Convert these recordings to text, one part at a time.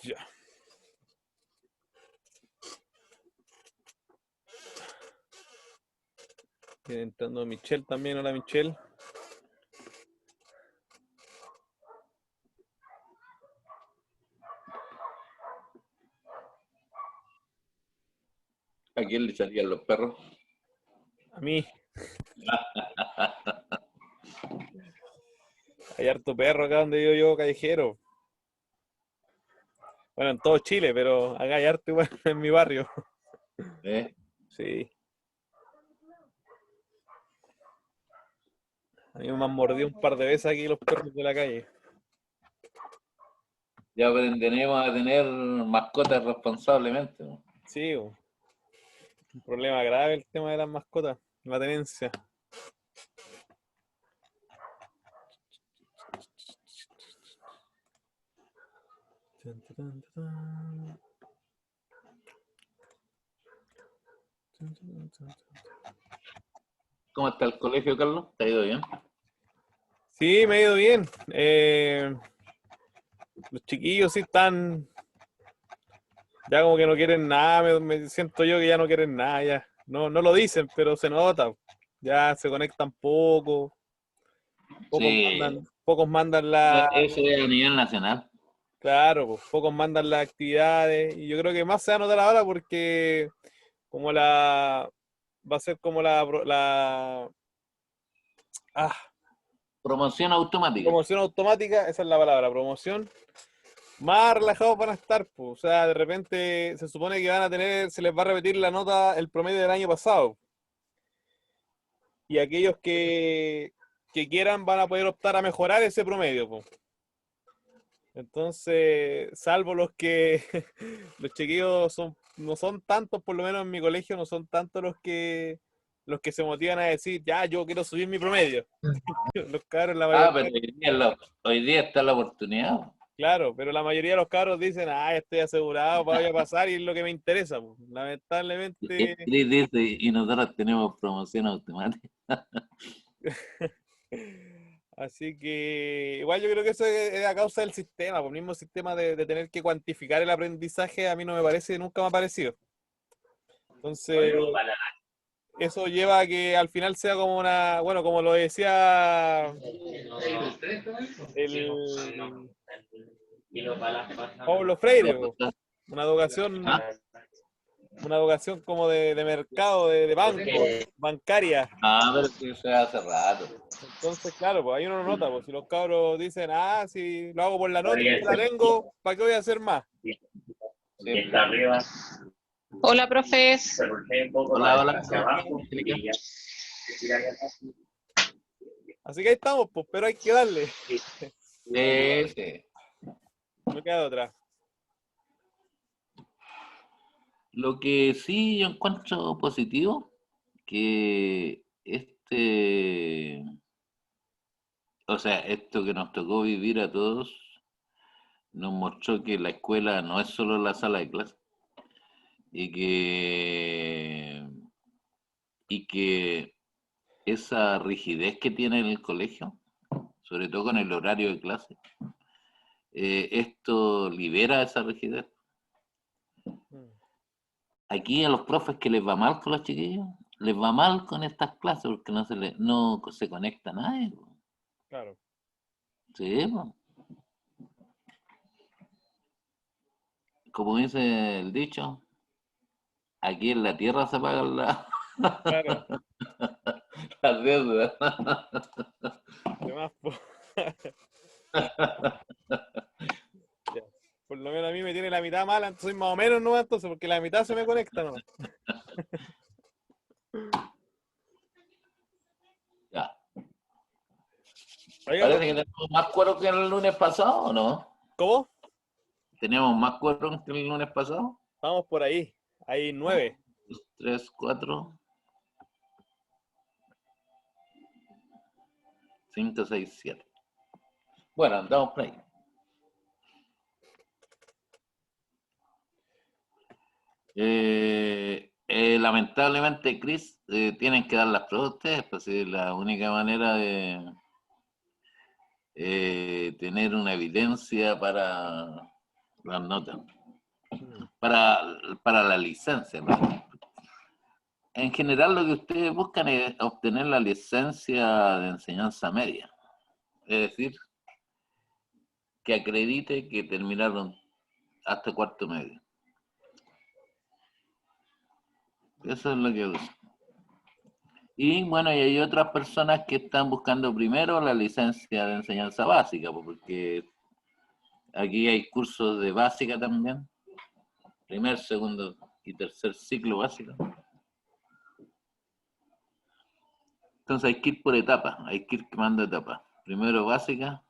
Ya. Viene entrando Michelle también. Hola, Michelle. ¿A quién le salían los perros? A mí. Hay harto perro acá donde vivo yo, callejero. Bueno, en todo Chile, pero acá hay harto igual en mi barrio. ¿Eh? Sí. A mí me han mordido un par de veces aquí los perros de la calle. Ya aprenderemos a tener mascotas responsablemente, ¿no? Sí, un problema grave el tema de las mascotas, la tenencia. ¿Cómo está el colegio, Carlos? ¿Te ha ido bien? Sí, me ha ido bien. Los chiquillos sí están, ya como que no quieren nada, me siento yo que ya no quieren nada, ya. No, no lo dicen, pero se nota. Ya se conectan poco, Sí, pocos mandan la, eso es a nivel nacional. claro, pues, pocos mandan las actividades. Y yo creo que más se va a notar ahora porque como va a ser como ah, Promoción automática. promoción automática, esa es la palabra, promoción. Más relajados van a estar, pues. O sea, de repente se supone que van a tener, se les va a repetir la nota, el promedio del año pasado. Y aquellos que quieran van a poder optar a mejorar ese promedio, pues. Entonces, salvo los que los chiquillos no son tantos, por lo menos en mi colegio, no son tantos los que se motivan a decir, ya, yo quiero subir mi promedio. Los cabros, la Ah, mayoría, pero hoy día está la oportunidad. claro, pero la mayoría de los cabros dicen, ah, estoy asegurado, voy a pasar y es lo que me interesa, pues. El Lamentablemente, Cris dice, y nosotros tenemos promoción automática. así que igual yo creo que eso es a causa del sistema, por el mismo sistema de tener que cuantificar el aprendizaje, a mí no me parece, nunca me ha parecido. Entonces, eso lleva a que al final sea como una, bueno, como lo decía el Pablo Freire, po, una educación, ¿Ah? una educación como de mercado, de banco, bancaria. Pero sí, se hace rato. Entonces, claro, pues ahí uno lo nota, pues si los cabros dicen, ah, si lo hago por la nota y ya la tengo, ¿para qué voy a hacer más? Sí. Hola, profes. Hola, hola, ¿cómo estás, Angélica? Así que ahí estamos, pues, pero hay que darle, Sí, sí. no queda de otra. Lo que sí yo encuentro positivo, que o sea, esto que nos tocó vivir a todos, nos mostró que la escuela no es solo la sala de clase y que esa rigidez que tiene el colegio, sobre todo con el horario de clase, esto libera esa rigidez. Aquí a los profes que les va mal con los chiquillos, les va mal con estas clases porque no se conecta nadie. Claro. Sí, po. Como dice el dicho, aquí en la tierra se pagan Claro, las deudas. de más, po. Ya. Por lo menos a mí me tiene la mitad mala, entonces más o menos no, entonces, porque la mitad se me conecta, ¿no? Ya. Oiga, Parece profe, que tenemos más cuero que el lunes pasado, ¿o no? ¿cómo? Tenemos más cuero que el lunes pasado. Vamos por ahí, hay 9. 3, 4, 5, 6, 7. Bueno, andamos por ahí. Lamentablemente, Chris, tienen que dar las pruebas ustedes, pues es la única manera de tener una evidencia para las notas. Mm. Para la licencia. En general lo que ustedes buscan es obtener la licencia de enseñanza media. Es decir, que acredite que terminaron hasta cuarto medio. Eso es lo que usan. Y bueno, y hay otras personas que están buscando primero la licencia de enseñanza básica, porque aquí hay cursos de básica también. Primer, segundo y tercer ciclo básico. Entonces hay que ir por etapas, hay que ir quemando etapas. Primero básica,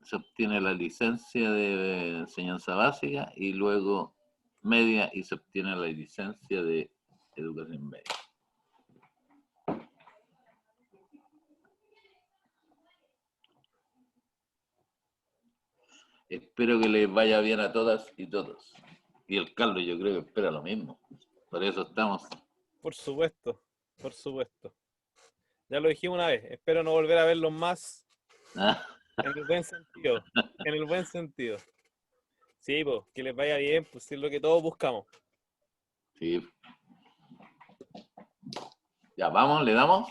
se obtiene la licencia de enseñanza básica y luego media y se obtiene la licencia de educación media. Espero que les vaya bien a todas y todos. Y el Carlos yo creo que espera lo mismo. Por eso estamos. Por supuesto, por supuesto. Ya lo dijimos una vez, espero no volver a verlos más Ah, en el buen sentido. En el buen sentido. Sí, pues, que les vaya bien, pues es lo que todos buscamos. sí. Ya vamos, le damos.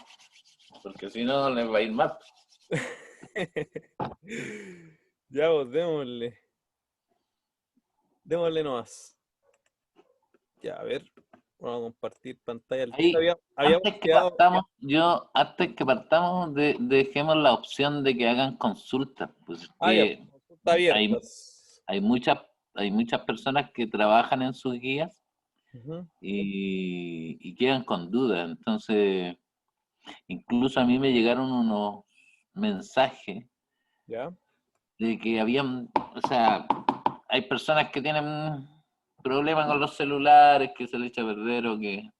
Porque si no, les va a ir mal. Ya, pues, démosle. Démosle nomás. Ya, a ver. Vamos a compartir pantalla. Ahí, Habíamos quedado. antes que partamos, dejemos la opción de que hagan consultas, pues Ya, que pues, consultas hay, abiertas. hay muchas, hay muchas personas que trabajan en sus guías Ujú. y quedan con dudas. Entonces, incluso a mí me llegaron unos mensajes Ya. de que habían, o sea, hay personas que tienen problemas con los celulares, que se les echa a perder o que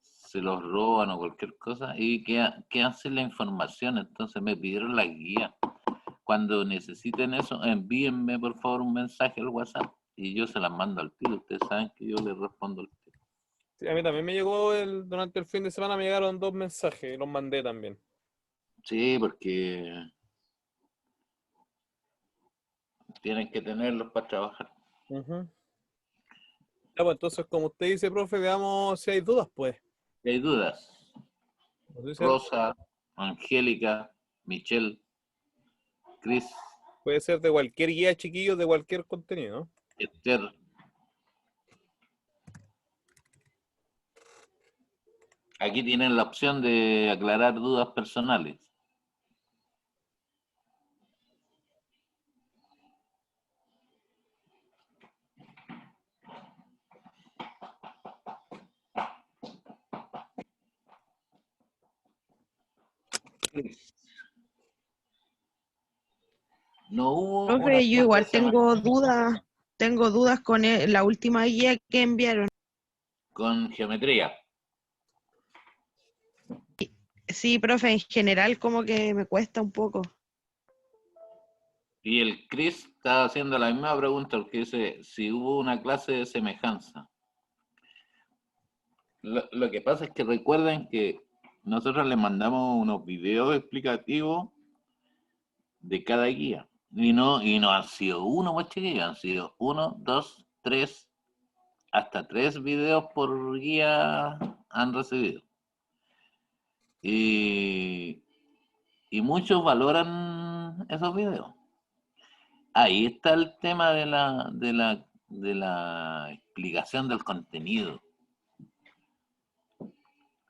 se los roban o cualquier cosa y quedan sin la información. Entonces me pidieron la guía. Cuando necesiten eso, envíenme por favor un mensaje al WhatsApp y yo se las mando al tiro. Ustedes saben que yo les respondo al tiro. Sí, a mí también me llegó durante el fin de semana, me llegaron 2 mensajes, los mandé también. Sí, porque tienen que tenerlos para trabajar. Ujú. Ya, pues entonces, como usted dice, profe, veamos si hay dudas, pues. Si hay dudas, Nos dice, Rosa, Angélica, Michelle, Chris, puede ser de cualquier guía, chiquillos, de cualquier contenido, ¿no? Esther, aquí tienen la opción de aclarar dudas personales. No hubo una Profe, yo clase de igual semana tengo dudas con la última guía que enviaron. con geometría. Sí, profe, en general como que me cuesta un poco. Y el Chris está haciendo la misma pregunta porque dice si hubo una clase de semejanza. Lo que pasa es que recuerden que nosotros les mandamos unos videos explicativos de cada guía. Y no han sido uno, pues chiquillos, han sido 1, 2, 3, hasta 3 videos por guía han recibido. Y, y muchos valoran esos videos. Ahí está el tema de la explicación del contenido.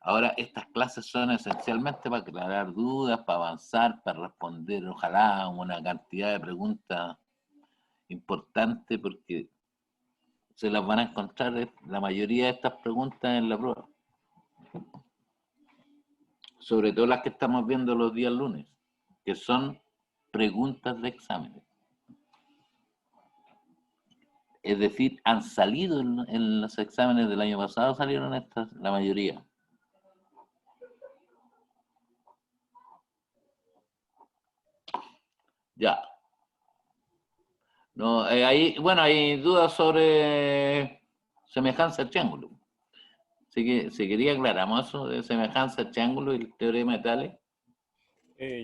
Ahora, estas clases son esencialmente para aclarar dudas, para avanzar, para responder, ojalá, una cantidad de preguntas importantes, porque se las van a encontrar la mayoría de estas preguntas en la prueba. Sobre todo las que estamos viendo los días lunes, que son preguntas de exámenes. Es decir, han salido en los exámenes del año pasado, salieron estas, la mayoría. Ya. No, bueno, hay dudas sobre semejanza al triángulo. Así que si quería aclaramos eso de semejanza al triángulo y el teorema de Tales.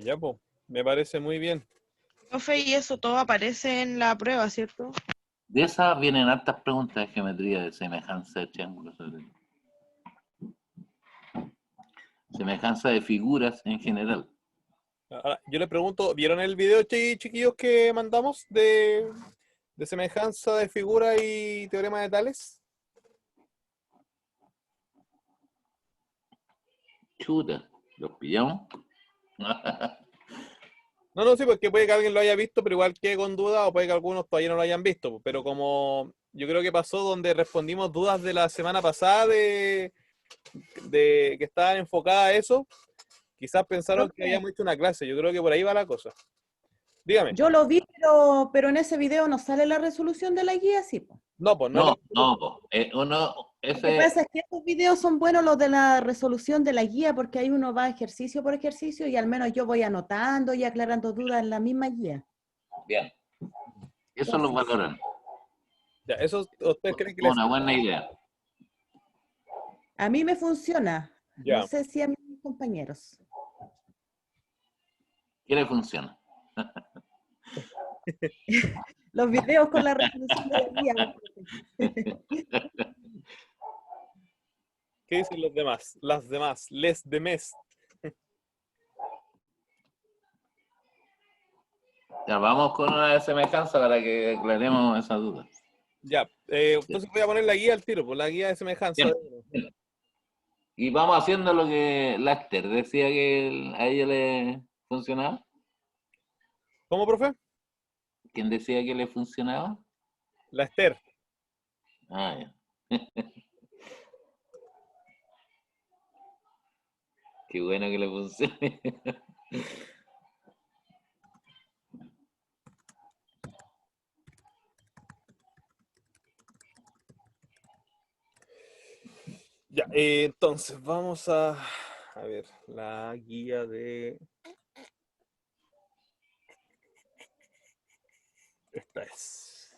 Ya, pues, me parece muy bien. Profe, y eso todo aparece en la prueba, ¿cierto? De esas vienen hartas preguntas de geometría, de semejanza de triángulos, semejanza de figuras en general. Ahora, yo les pregunto, ¿vieron el video, chiquillos, que mandamos de semejanza de figura y teorema de Tales? Chuta, ¿los pillamos? No, no, sí, porque puede que alguien lo haya visto, pero igual quede con duda, o puede que algunos todavía no lo hayan visto. Pero como yo creo que pasó donde respondimos dudas de la semana pasada de que estaban enfocadas a eso, quizás pensaron que Profe, habíamos hecho una clase. Yo creo que por ahí va la cosa. Dígame. yo lo vi, pero en ese video no sale la resolución de la guía, sí, po. No, pues no es No, la... no, po. Uno, Lo que ese, pasa es que estos videos son buenos los de la resolución de la guía porque ahí uno va ejercicio por ejercicio y al menos yo voy anotando y aclarando dudas en la misma guía. bien, eso lo Entonces, valoran. Ya, ¿eso ustedes creen que les... Una buena idea. a mí me funciona. No Ya, sé si a mis compañeros. ¿Qué le funciona? Los videos con la resolución de la guía. ¿qué dicen los demás? Las demás, les demás. Ya, vamos con una de semejanza para que aclaremos esa duda. Ya, entonces voy a poner la guía al tiro, pues la guía de semejanza. Bien. Y vamos haciendo lo que Laster decía que a ella le funcionaba. ¿Cómo, profe? ¿Quién decía que le funcionaba? La Esther. Ah, ya. Qué bueno que le funcione. Ya, entonces vamos a ver la guía de... Esta es.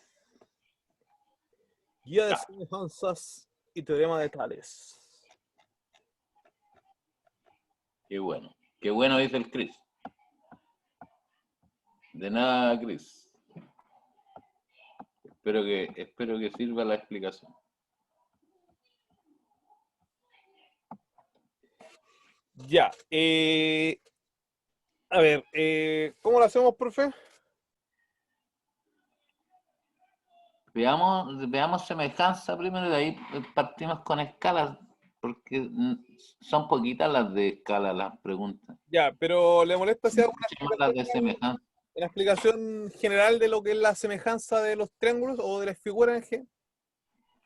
Guía de semejanzas y teorema de Tales. Qué bueno. Qué bueno dice el Chris. De nada, Chris. Espero que sirva la explicación. Ya, a ver, ¿cómo lo hacemos, profe? Veamos semejanza primero y de ahí partimos con escalas, porque son poquitas las de escala, las preguntas. Ya, pero ¿le molesta si hago Muchas más las de semejanza. una explicación general de lo que es la semejanza de los triángulos o de las figuras en general?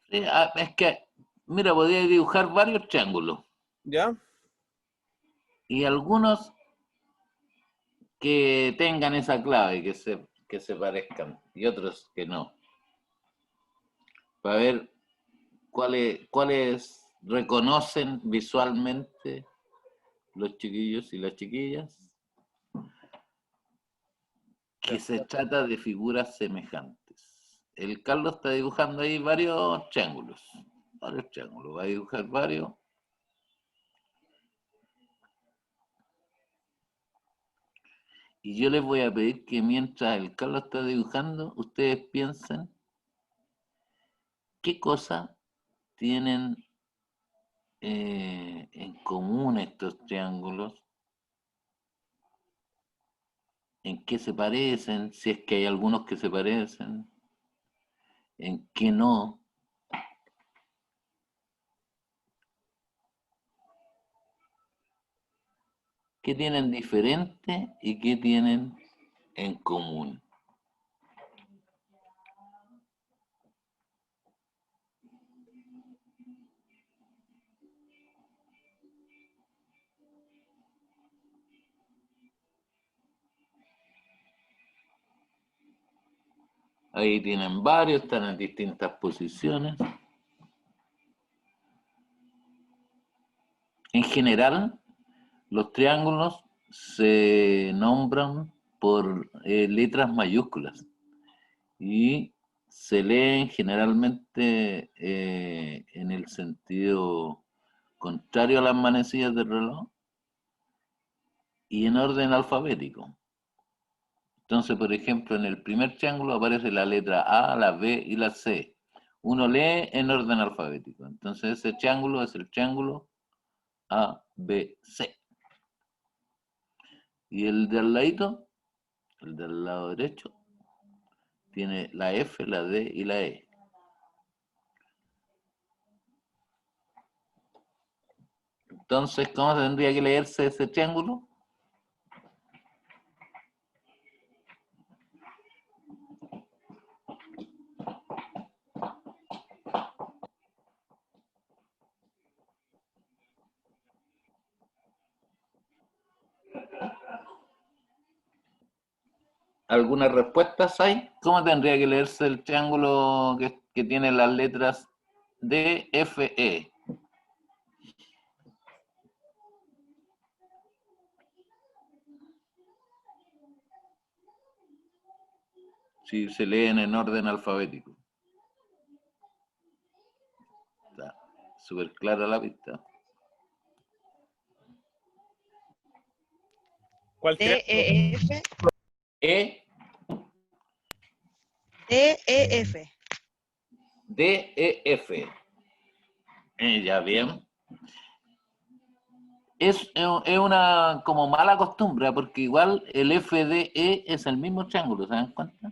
Sí, es que, mira, podía dibujar varios triángulos ¿Ya? y algunos que tengan esa clave, que se parezcan, y otros que no. Para ver cuáles reconocen visualmente los chiquillos y las chiquillas, que se trata de figuras semejantes. El Carlos está dibujando ahí varios triángulos, va a dibujar varios. Y yo les voy a pedir que mientras el Carlos está dibujando, ustedes piensen qué cosas tienen en común estos triángulos, en qué se parecen, si es que hay algunos que se parecen, en qué no. ¿Qué tienen diferente y qué tienen en común? Ahí tienen varios, están en distintas posiciones. En general, los triángulos se nombran por letras mayúsculas y se leen generalmente en el sentido contrario a las manecillas del reloj y en orden alfabético. Entonces, por ejemplo, en el primer triángulo aparece la letra A, la B y la C. Uno lee en orden alfabético. Entonces, ese triángulo es el triángulo A, B, C. Y el de al ladito, el del lado derecho, tiene la F, la D y la E. Entonces, ¿cómo tendría que leerse ese triángulo? ¿Algunas respuestas hay? ¿Cómo tendría que leerse el triángulo que tiene las letras D, F, E? Si se leen en orden alfabético. Está súper clara la pista. ¿Cuál D, triángulo? E, F. E, D, E, F. D, E, F. Ya bien. Es una como mala costumbre, porque igual el FDE es el mismo triángulo, ¿se dan cuenta?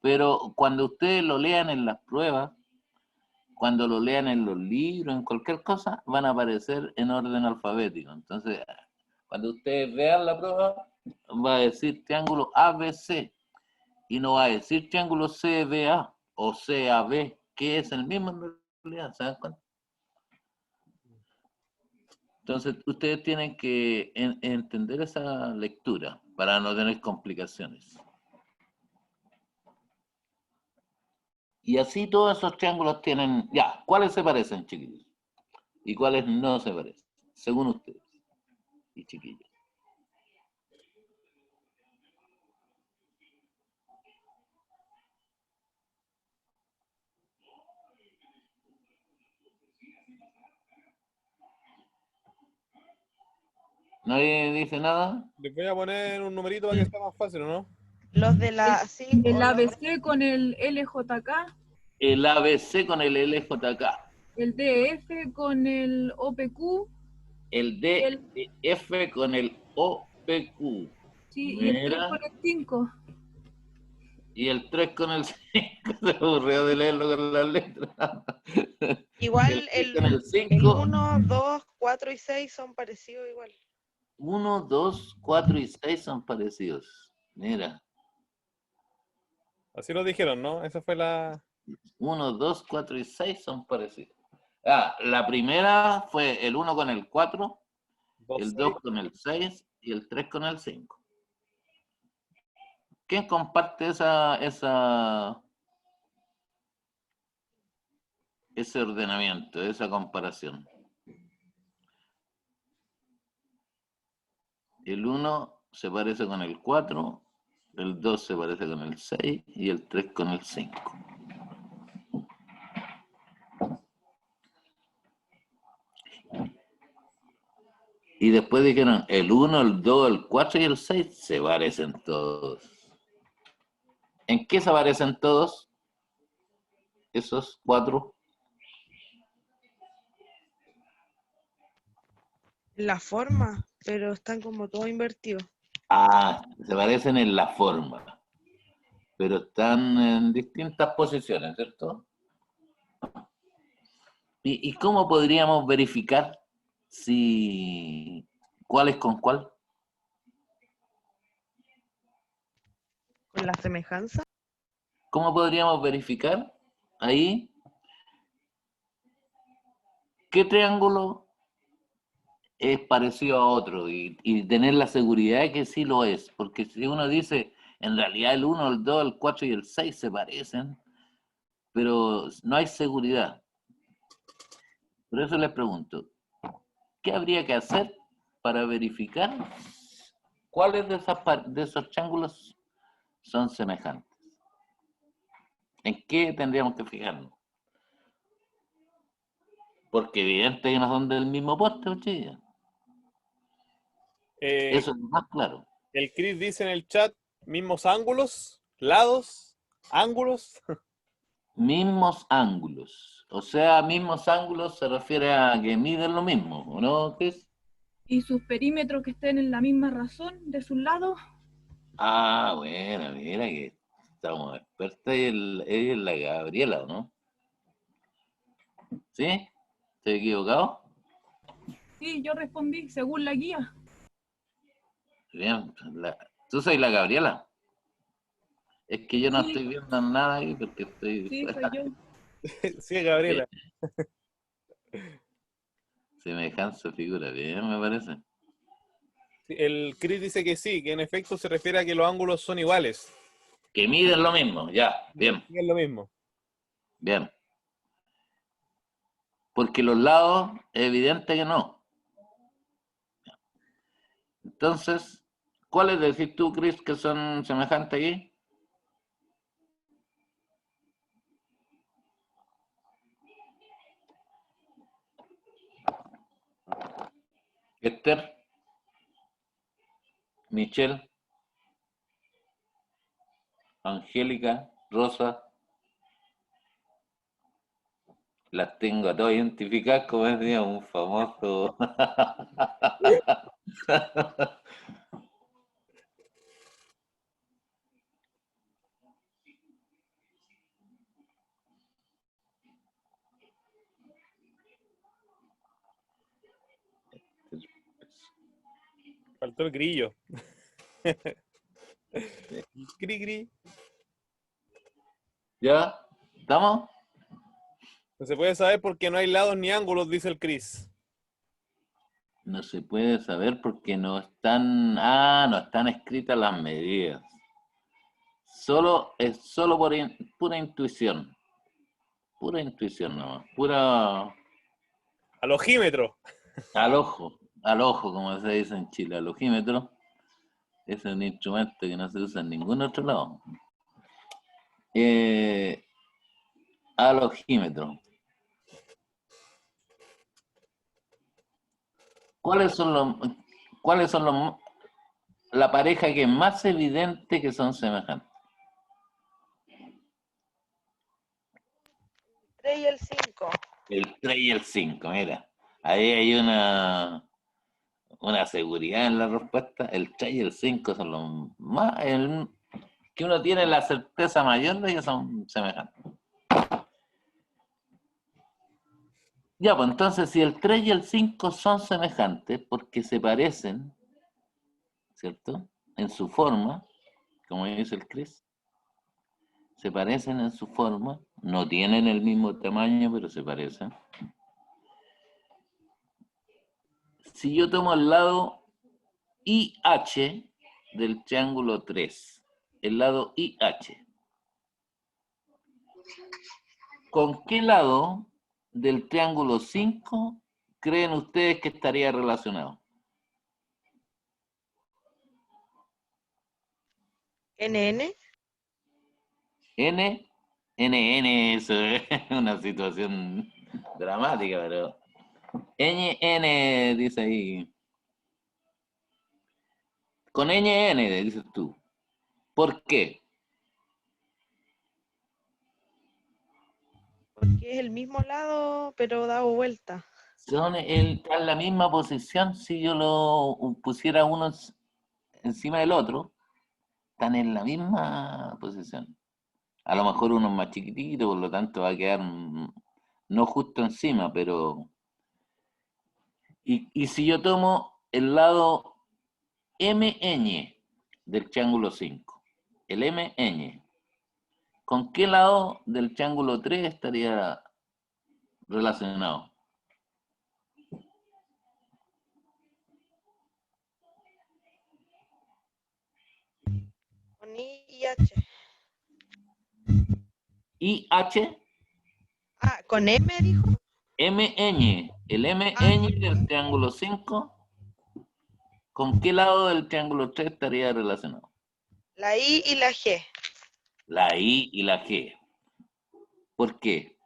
Pero cuando ustedes lo lean en las pruebas, cuando lo lean en los libros, en cualquier cosa, van a aparecer en orden alfabético. Entonces, cuando ustedes vean la prueba, va a decir triángulo ABC y no va a decir triángulo CBA o CAB, que es el mismo en realidad, ¿se dan cuenta? Entonces, ustedes tienen que entender esa lectura para no tener complicaciones. Y así todos esos triángulos tienen... Ya, ¿cuáles se parecen, chiquillos? ¿Y cuáles no se parecen? Según ustedes y chiquillos. ¿Nadie dice nada? Les voy a poner un numerito para que sea más fácil, ¿o no? Los de la, sí, o El los de- ABC con el LJK, El ABC con el LJK. el DF con el OPQ, El el, DF con el OPQ. sí, y el 3 Mira. con el 5. Y el 3 con el 5. Se aburrió de leerlo con las letras. igual El 3 con el el 5. 1, 2, 4 y 6 son parecidos igual. 1, 2, 4 y 6 son parecidos. Mira. Así lo dijeron, ¿no? Esa fue la... 1, 2, 4 y 6 son parecidos. Ah, la primera fue el 1 con el 4, 2, el 6. 2 con el 6 y el 3 con el 5. ¿Quién comparte ese ordenamiento, esa comparación? El 1 se parece con el 4, el 2 se parece con el 6 y el 3 con el 5. Y después dijeron, el 1, el 2, el 4 y el 6 se parecen todos. ¿En qué se parecen todos? Esos 4. La forma, pero están como todos invertidos. Ah, se parecen en la forma, pero están en distintas posiciones, ¿cierto? ¿Y cómo podríamos verificar si cuál es con cuál? Con la semejanza. ¿Cómo podríamos verificar ahí qué triángulo es parecido a otro y tener la seguridad de que sí lo es? Porque si uno dice, en realidad el 1, el 2, el 4 y el 6 se parecen, pero no hay seguridad. Por eso les pregunto, ¿qué habría que hacer para verificar cuáles de esos triángulos son semejantes? ¿En qué tendríamos que fijarnos? Porque evidente que no son del mismo poste, chiquillos. Eso es más claro. El Chris dice en el chat Mismos ángulos, lados, ángulos. Mismos ángulos. O sea, mismos ángulos se refiere a que miden lo mismo, ¿o no, Chris? Y sus perímetros que estén en la misma razón de sus lados. Ah, bueno, mira que estamos expertos en la Gabriela, ¿no? ¿Sí? ¿Estoy equivocado? Sí, yo respondí según la guía. Bien. ¿Tú soy la Gabriela? Es que yo no Sí, estoy viendo nada ahí porque estoy sí, soy fuera. yo. Sí, Gabriela. Semejanza figura, bien, me parece. El Chris dice que sí, que en efecto se refiere a que los ángulos son iguales. Que miden lo mismo, ya, bien, Es lo mismo. bien. Porque los lados es evidente que no. Entonces, ¿cuáles decís tú, Chris, que son semejantes aquí? Esther, Michelle, Angélica, Rosa, las tengo a todas identificadas como decía un famoso. Faltó el grillo. Gri, gri. ¿Ya? ¿Estamos? No se puede saber porque no hay lados ni ángulos, dice el Chris. No se puede saber porque no están, no están escritas las medidas. Es solo por pura intuición nomás, pura Al ojímetro. al ojo, como se dice en Chile, al ojímetro. Es un instrumento que no se usa en ningún otro lado. Al ojímetro. ¿Cuáles son cuáles son la pareja que es más evidente que son semejantes? 3 y el 5. El 3 y el 5, mira. Ahí hay una seguridad en la respuesta. El 3 y el 5 son los más, que uno tiene la certeza mayor de que son semejantes. Ya, pues entonces si el 3 y el 5 son semejantes porque se parecen, ¿cierto? En su forma, como dice el Chris, se parecen en su forma, no tienen el mismo tamaño, pero se parecen. Si yo tomo el lado IH del triángulo 3, el lado IH, ¿con qué lado del triángulo 5 creen ustedes que estaría relacionado? NN. N, NN, eso es una situación dramática, pero NN dice ahí. Con NN, dices tú. ¿Por qué? Porque es el mismo lado, pero dado vuelta. Está en la misma posición si yo lo pusiera uno encima del otro, están en la misma posición. A lo mejor uno es más chiquitito, por lo tanto va a quedar no justo encima, pero... Y si yo tomo el lado MN del triángulo 5, el MN, ¿con qué lado del triángulo 3 estaría relacionado? Con I y H. IH, Con M dijo. MN, el MN del triángulo 5, ¿con qué lado del triángulo 3 estaría relacionado? La I y la G. La I y la G. ¿Por qué?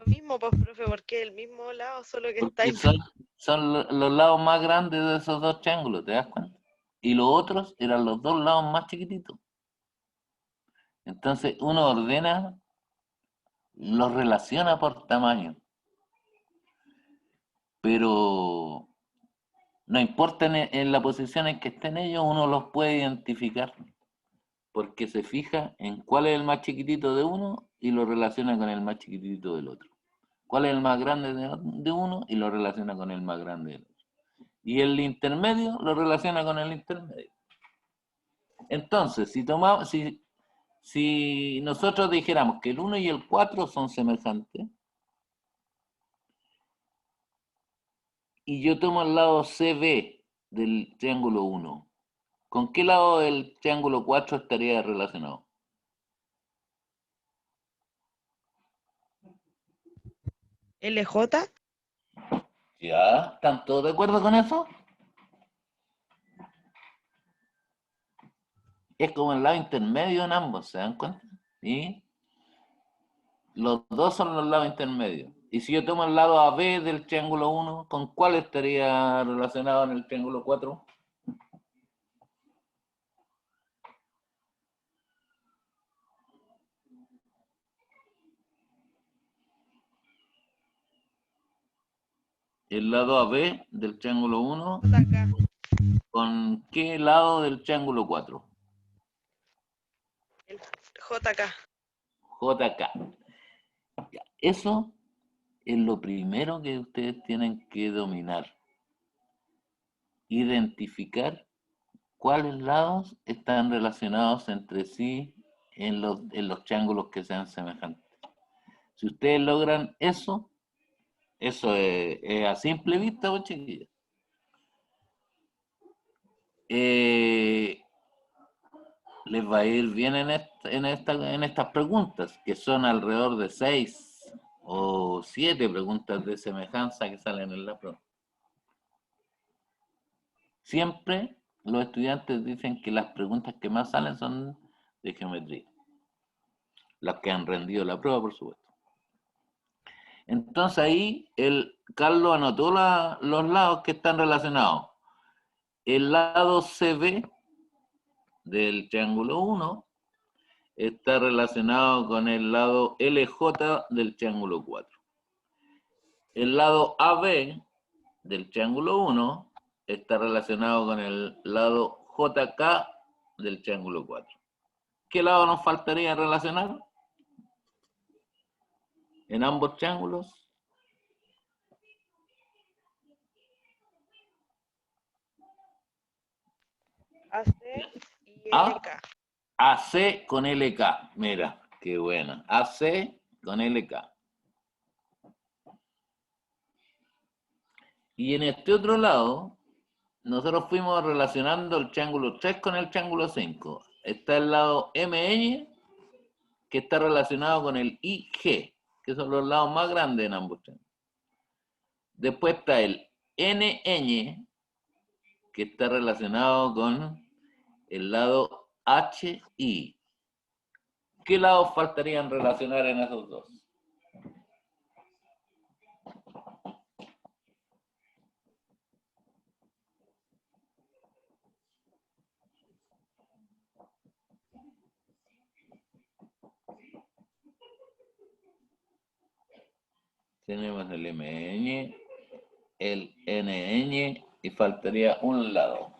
mismo, pues, profe, porque es el mismo lado, solo que está Porque son los lados más grandes de esos dos triángulos, ¿te das cuenta? Y los otros eran los dos lados más chiquititos. Entonces uno ordena, los relaciona por tamaño, pero no importa en la posición en que estén ellos, uno los puede identificar, porque se fija en cuál es el más chiquitito de uno y lo relaciona con el más chiquitito del otro. ¿Cuál es el más grande de uno y lo relaciona con el más grande del otro? Y el intermedio lo relaciona con el intermedio. Entonces, si nosotros dijéramos que el 1 y el 4 son semejantes, y yo tomo el lado CB del triángulo 1, ¿con qué lado del triángulo 4 estaría relacionado? LJ. ¿Ya? ¿Están todos de acuerdo con eso? Es como el lado intermedio en ambos, ¿se dan cuenta? Y los dos son los lados intermedios. Y si yo tomo el lado AB del triángulo 1, ¿con cuál estaría relacionado en el triángulo 4? El lado AB del triángulo 1, JK. ¿con qué lado del triángulo 4? El JK. JK. Ya, eso es lo primero que ustedes tienen que dominar. Identificar cuáles lados están relacionados entre sí en los triángulos que sean semejantes. Si ustedes logran eso, eso es a simple vista, pues, chiquillos. Les va a ir bien en estas preguntas, que son alrededor de 6 o 7 preguntas de semejanza que salen en la prueba. Siempre los estudiantes dicen que las preguntas que más salen son de geometría. Las que han rendido la prueba, por supuesto. Entonces ahí Carlos anotó los lados que están relacionados. El lado CB del triángulo 1 está relacionado con el lado LJ del triángulo 4. El lado AB del triángulo 1 está relacionado con el lado JK del triángulo 4. ¿Qué lado nos faltaría relacionar en ambos triángulos? AC y A, LK. AC con LK. Mira, qué buena. AC con LK. Y en este otro lado, nosotros fuimos relacionando el triángulo 3 con el triángulo 5. Está el lado MN, que está relacionado con el IG, que son los lados más grandes en ambos triángulos. Después está el NN, que está relacionado con el lado HI. ¿Qué lados faltarían relacionar en esos dos? Tenemos el MN, el NN y faltaría un lado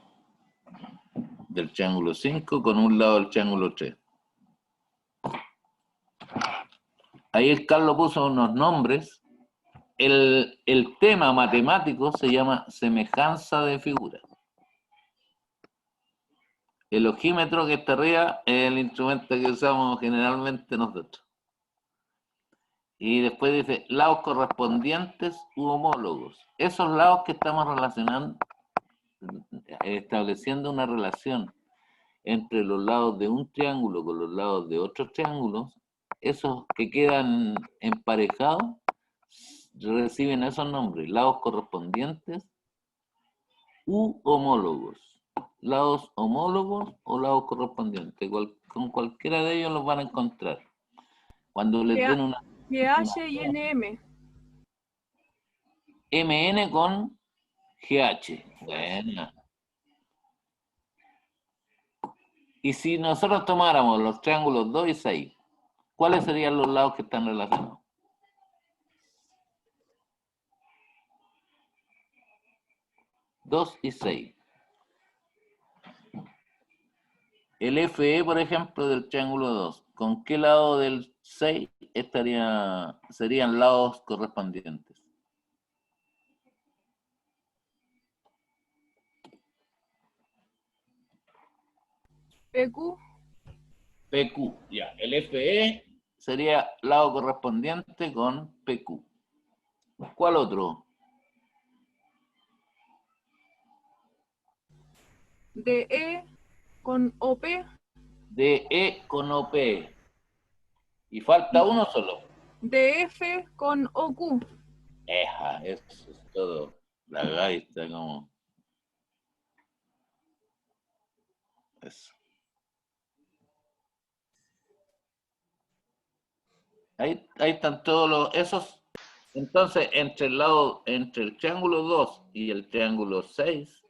del triángulo 5 con un lado del triángulo 3. Ahí el Carlos puso unos nombres. El tema matemático se llama semejanza de figuras. El ojímetro que está arriba es el instrumento que usamos generalmente nosotros. Y después dice lados correspondientes u homólogos. Esos lados que estamos relacionando, estableciendo una relación entre los lados de un triángulo con los lados de otros triángulos, esos que quedan emparejados reciben esos nombres, lados correspondientes u homólogos. Lados homólogos o lados correspondientes. Con cualquiera de ellos los van a encontrar. Cuando les den GH y NM. MN con GH. Buena. Y si nosotros tomáramos los triángulos 2 y 6, ¿cuáles serían los lados que están relacionados? Dos y 6. El FE, por ejemplo, del triángulo 2, ¿con qué lado del 6 serían lados correspondientes? PQ. PQ, ya. El FE sería lado correspondiente con PQ. ¿Cuál otro? DE con OP. DE con OP. Y falta uno solo. DF con OQ. Eja, eso es todo. La gaita como... Eso. Ahí están todos esos. Entonces, entre el triángulo 2 y el triángulo 6,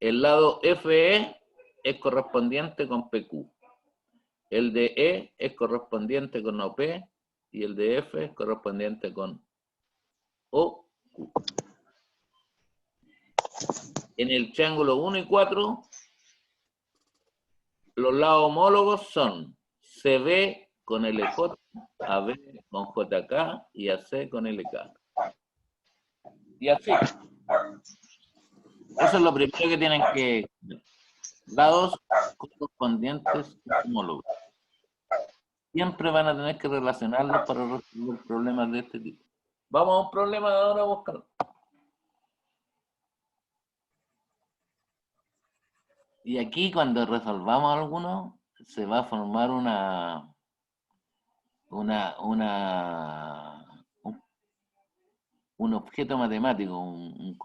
el lado FE es correspondiente con PQ. El de E es correspondiente con OP y el de F es correspondiente con OQ. En el triángulo 1 y 4, los lados homólogos son CB con LJ, AB con JK y AC con LK. Y así. Eso es lo primero que tienen que... Lados correspondientes homólogos. Siempre van a tener que relacionarlos para resolver problemas de este tipo. Vamos a un problema de ahora a buscarlo. Y aquí cuando resolvamos alguno, se va a formar un objeto matemático, un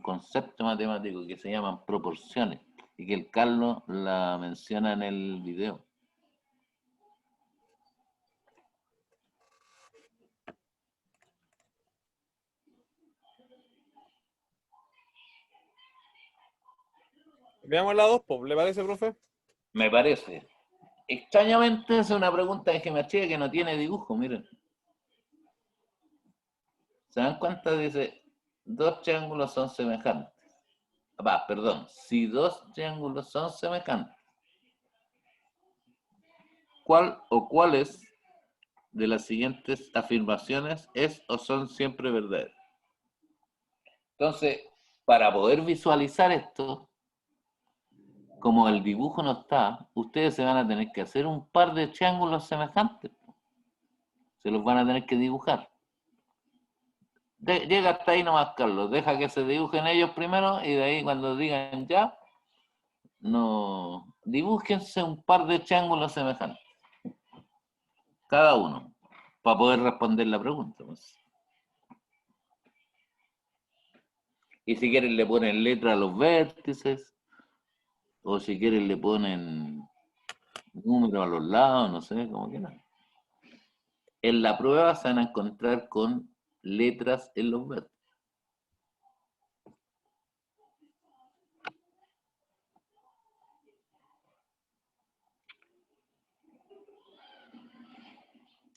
concepto matemático que se llaman proporciones y que el Carlos la menciona en el video. Veamos la 2, ¿le parece, profe? Me parece. Extrañamente es una pregunta de geometría que no tiene dibujo, miren. ¿Se dan cuenta? Dice, dos triángulos son semejantes. Perdón, si dos triángulos son semejantes, ¿cuál o cuáles de las siguientes afirmaciones es o son siempre verdaderas? Entonces, para poder visualizar esto, como el dibujo no está, ustedes se van a tener que hacer un par de triángulos semejantes. Se los van a tener que dibujar. Llega hasta ahí nomás, Carlos. Deja que se dibujen ellos primero y de ahí cuando digan ya, no, dibújense un par de triángulos semejantes. Cada uno, para poder responder la pregunta. Pues. Y si quieren le ponen letra a los vértices, o si quieren le ponen números a los lados, no sé, como quieran. En la prueba se van a encontrar con letras en los vértices.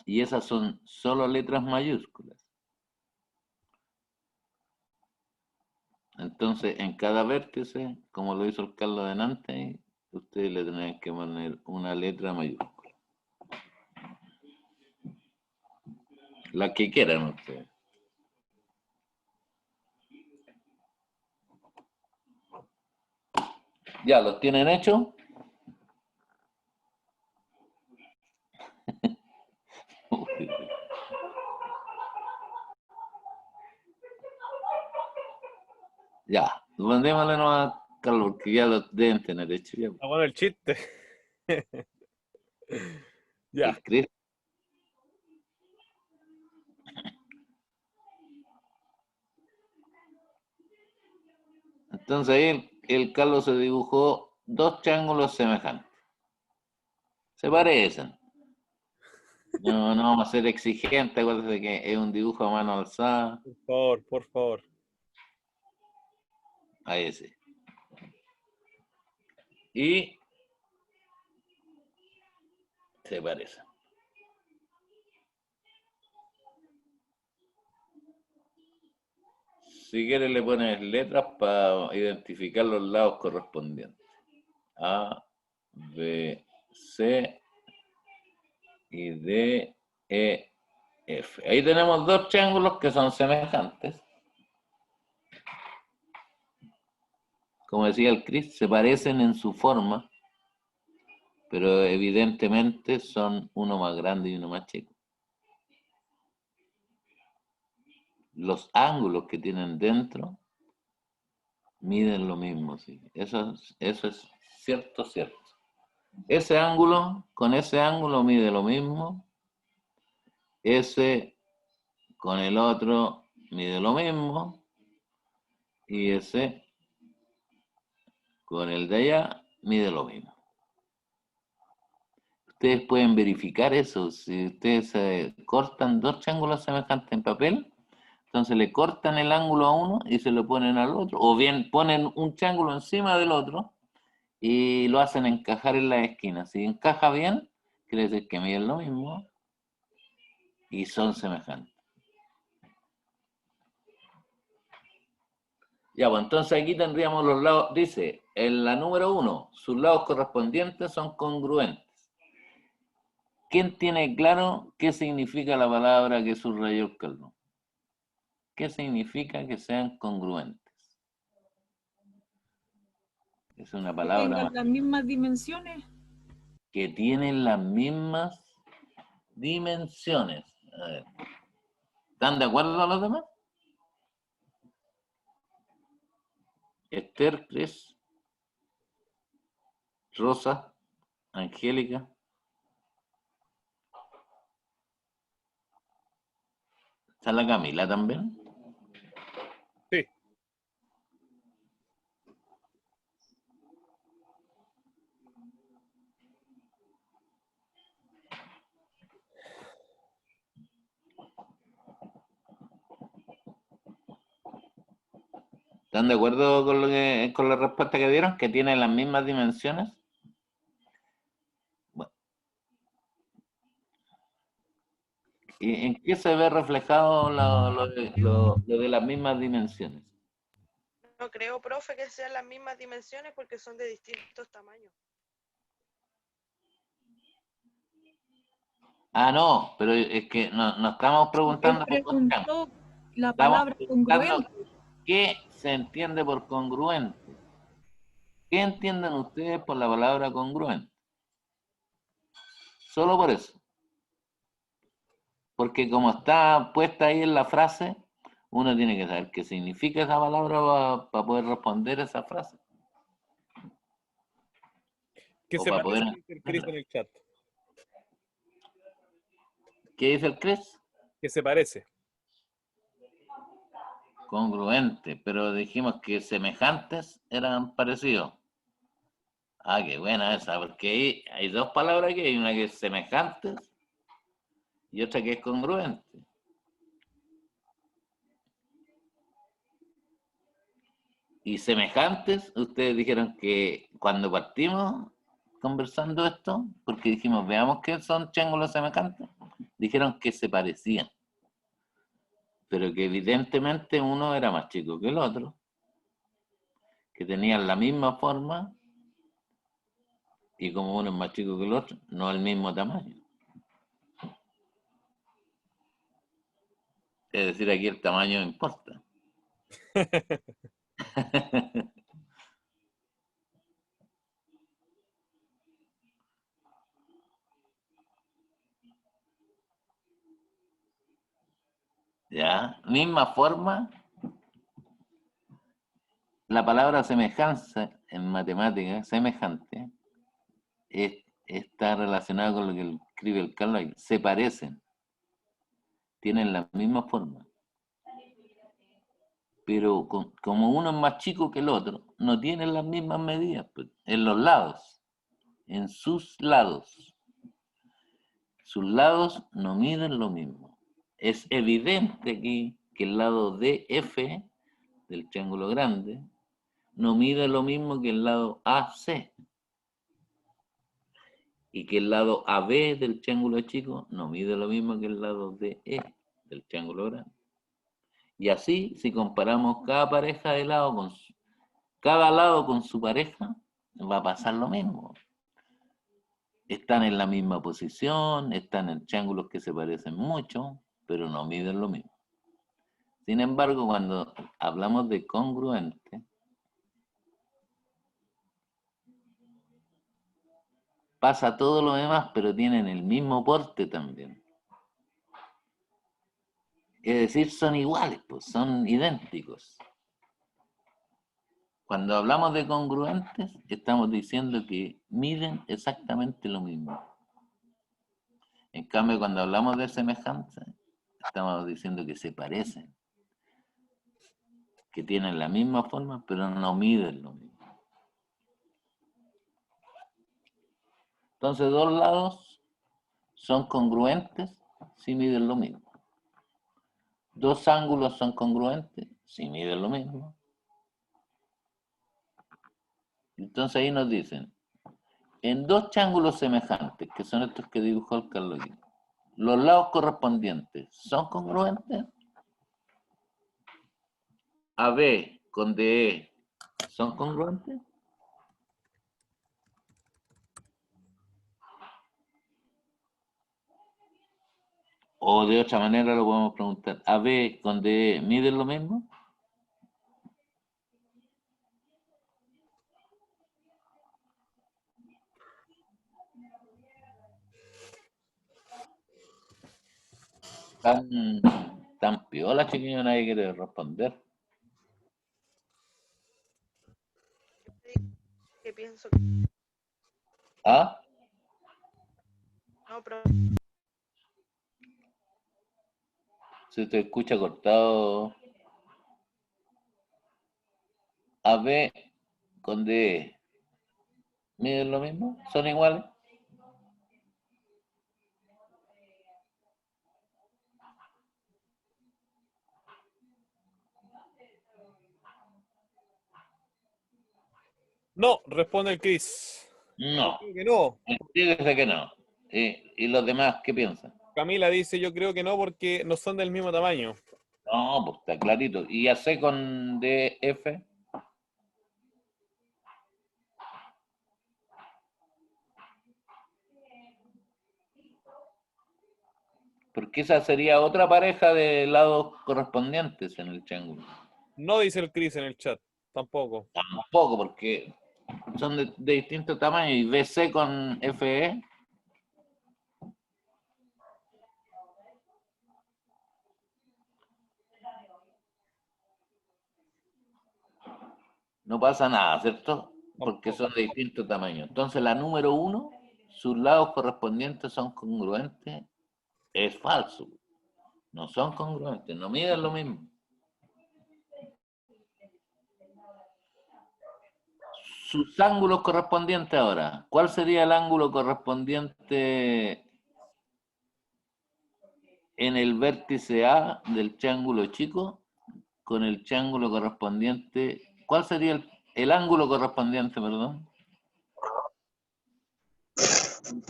Y esas son solo letras mayúsculas. Entonces, en cada vértice, como lo hizo el Carlos delante, ustedes le tienen que poner una letra mayúscula. La que quieran ustedes. ¿Ya los tienen hechos? Ya, mandémosle nomás a Carlos, porque ya los deben tener hechos. Ya. Ah, bueno, el chiste. Ya. Escribe. Entonces ahí el Carlos se dibujó dos triángulos semejantes. Se parecen. No, no vamos a ser exigentes, acuérdate que es un dibujo a mano alzada. Por favor, por favor. Ahí sí. Y se parece. Si quieres le pones letras para identificar los lados correspondientes. A, B, C y D, E, F. Ahí tenemos dos triángulos que son semejantes. Como decía el Chris, se parecen en su forma, pero evidentemente son uno más grande y uno más chico. Los ángulos que tienen dentro miden lo mismo, sí. Eso es cierto, cierto. Ese ángulo con ese ángulo mide lo mismo. Ese con el otro mide lo mismo. Y ese con el de allá mide lo mismo. Ustedes pueden verificar eso. Si ustedes cortan dos triángulos semejantes en papel, entonces le cortan el ángulo a uno y se lo ponen al otro. O bien ponen un triángulo encima del otro y lo hacen encajar en la esquina. Si encaja bien, quiere decir que miden lo mismo y son semejantes. Ya, pues entonces aquí tendríamos los lados, dice, en la número 1, sus lados correspondientes son congruentes. ¿Quién tiene claro qué significa la palabra que subrayó el Carlos? ¿Qué significa que sean congruentes? Es una Que palabra tengan más. las mismas dimensiones. Que tienen las mismas dimensiones. A ver. ¿Están de acuerdo los demás? Esther, Cris, Rosa, Angélica. ¿Está la Camila también? Sí. ¿Están de acuerdo con con la respuesta que dieron? ¿Que tienen las mismas dimensiones? Bueno. ¿Y en qué se ve reflejado lo de las mismas dimensiones? No creo, profe, que sean las mismas dimensiones porque son de distintos tamaños. Ah, no, pero es que no estamos Él preguntando por dos triángulos. preguntó la Estamos palabra preguntando congruente. qué se entiende por congruente. ¿Qué entienden ustedes por la palabra congruente? Solo por eso. Porque como está puesta ahí en la frase, uno tiene que saber qué significa esa palabra para poder responder esa frase. ¿Qué O se para parece? poder... Dice el Chris en el chat. ¿Qué dice el Cris? ¿Qué se parece? Congruente, pero dijimos que semejantes eran parecidos. Ah, qué buena esa, porque hay dos palabras aquí, hay una que es semejantes y otra que es congruente. Y semejantes, ustedes dijeron que cuando partimos conversando esto, porque dijimos, veamos qué son triángulos semejantes, dijeron que se parecían, pero que evidentemente uno era más chico que el otro, que tenían la misma forma, y como uno es más chico que el otro, no el mismo tamaño. Es decir, aquí el tamaño importa. ¿Ya? Misma forma, la palabra semejanza en matemáticas, semejante, está relacionada con lo que escribe el Carlos ahí. Se parecen, tienen la misma forma. Pero como uno es más chico que el otro, no tienen las mismas medidas, pues, en los lados, en sus lados. sus lados no miden lo mismo. Es evidente aquí que el lado DF del triángulo grande no mide lo mismo que el lado AC. Y que el lado AB del triángulo chico no mide lo mismo que el lado DE del triángulo grande. Y así, si comparamos cada pareja de lado cada lado con su pareja, va a pasar lo mismo. Están en la misma posición, están en triángulos que se parecen mucho, pero no miden lo mismo. Sin embargo, cuando hablamos de congruente, pasa todo lo demás, pero tienen el mismo porte también. Es decir, son iguales, pues, son idénticos. Cuando hablamos de congruentes, estamos diciendo que miden exactamente lo mismo. En cambio, cuando hablamos de semejanza, estamos diciendo que se parecen, que tienen la misma forma, pero no miden lo mismo. Entonces, dos lados son congruentes si miden lo mismo. Dos ángulos son congruentes si miden lo mismo. Entonces ahí nos dicen, en dos triángulos semejantes, que son estos que dibujó el Carlos, los lados correspondientes son congruentes. AB con DE son congruentes. O de otra manera lo podemos preguntar, AB con DE miden lo mismo. Tan piola, chiquillo, nadie quiere responder. Que pienso ¿Ah? no, pero Se te escucha cortado. AB con DE miden lo mismo, son iguales. No, responde el Cris. No, Yo creo que no. dice que no. ¿Y los demás qué piensan? Camila dice, yo creo que no porque no son del mismo tamaño. No, pues está clarito. ¿Y AC con DF? Porque esa sería otra pareja de lados correspondientes en el triángulo. No dice el Cris en el chat, tampoco. Tampoco, porque son de distintos tamaños. ¿Y BC con FE? No pasa nada, ¿cierto? Porque son de distintos tamaños. Entonces la número 1, sus lados correspondientes son congruentes. Es falso. No son congruentes, no miden lo mismo. Sus ángulos correspondientes ahora. ¿Cuál sería el ángulo correspondiente en el vértice A del triángulo chico con el triángulo correspondiente? ¿Cuál sería el ángulo correspondiente, perdón?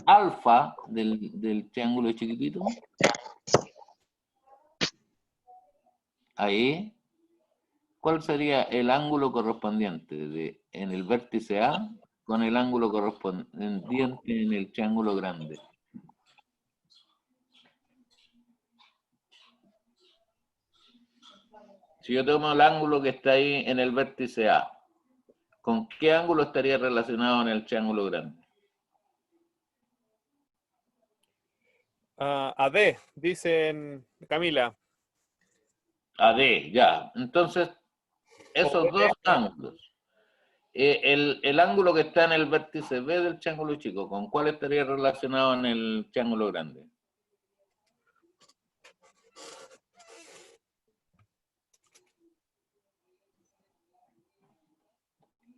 Alfa del triángulo chiquitito. Ahí. ¿Cuál sería el ángulo correspondiente en el vértice A con el ángulo correspondiente en el triángulo grande? Si yo tomo el ángulo que está ahí en el vértice A, ¿con qué ángulo estaría relacionado en el triángulo grande? AD, dicen Camila. AD, ya. Entonces, esos dos ángulos. El ángulo que está en el vértice B del triángulo chico, ¿con cuál estaría relacionado en el triángulo grande?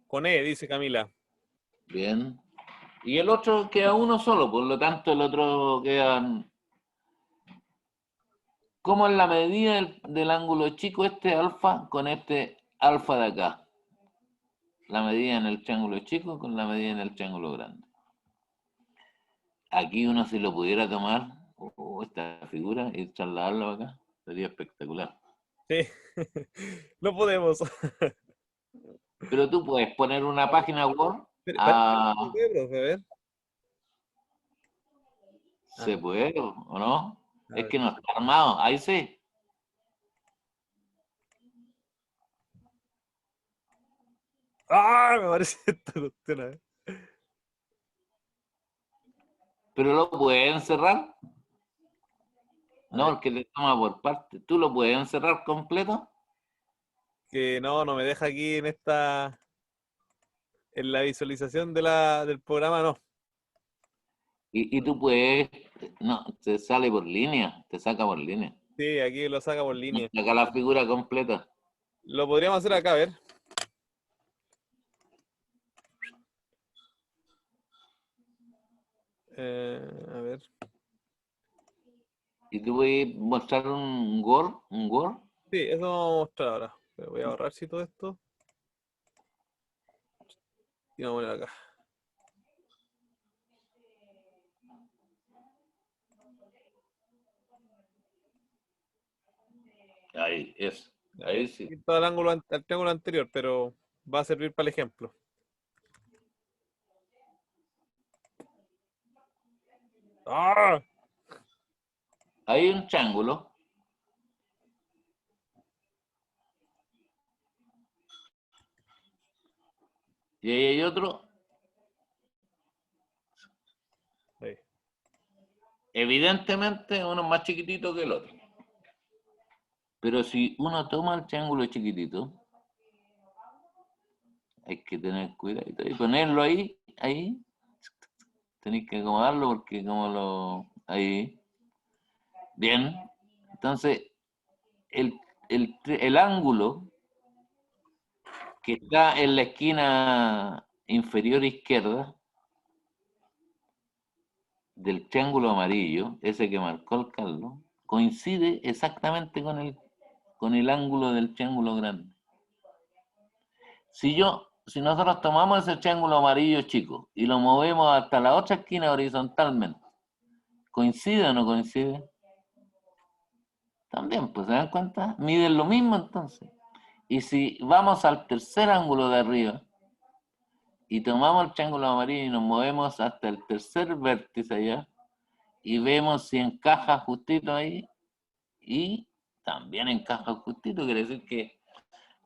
Con E, dice Camila. Bien. Y el otro queda uno solo, por lo tanto el otro queda... ¿Cómo es la medida del ángulo chico este alfa con este alfa de acá? La medida en el triángulo chico con la medida en el triángulo grande. Aquí uno si lo pudiera tomar, esta figura, y trasladarla acá, sería espectacular. Sí, no podemos. Pero tú puedes poner una página Word Parece que a... no se puede, profe, a ver. A ¿Se ver, puede o no? a Es ver. que no está armado, ahí sí. ¡Ah! Me parece esta cuestión, a ver. Pero lo pueden cerrar. A No, ver. porque te toma por parte. ¿Tú lo puedes encerrar completo? Que no me deja aquí en la visualización del programa, no. Y tú puedes... No, te sale por línea, te saca por línea. Sí, aquí lo saca por No línea. saca la figura completa. Lo podríamos hacer acá, a ver. A ver. ¿Y tú puedes mostrar un Word? ¿Un Word? Sí, eso vamos a mostrar ahora. Pero voy a ahorrar si todo esto. Y vamos a poner acá. Ahí, eso. Ya, Ahí sí. aquí todo el ángulo, el triángulo anterior, pero va a servir para el ejemplo. ¡Ah! Hay un triángulo. Y ahí hay otro. Ahí. Evidentemente uno es más chiquitito que el otro. Pero si uno toma el triángulo chiquitito, hay que tener cuidado y ponerlo ahí, ahí. Tenéis que acomodarlo porque como lo... Ahí. Bien. Entonces, el ángulo que está en la esquina inferior izquierda del triángulo amarillo, ese que marcó el Carlos, coincide exactamente con el ángulo del triángulo grande. Si nosotros tomamos ese triángulo amarillo chico y lo movemos hasta la otra esquina horizontalmente, ¿coincide o no coincide? También, pues, ¿se dan cuenta? Miden lo mismo entonces. Y si vamos al tercer ángulo de arriba y tomamos el triángulo amarillo y nos movemos hasta el tercer vértice allá y vemos si encaja justito ahí, y también encaja justito, quiere decir que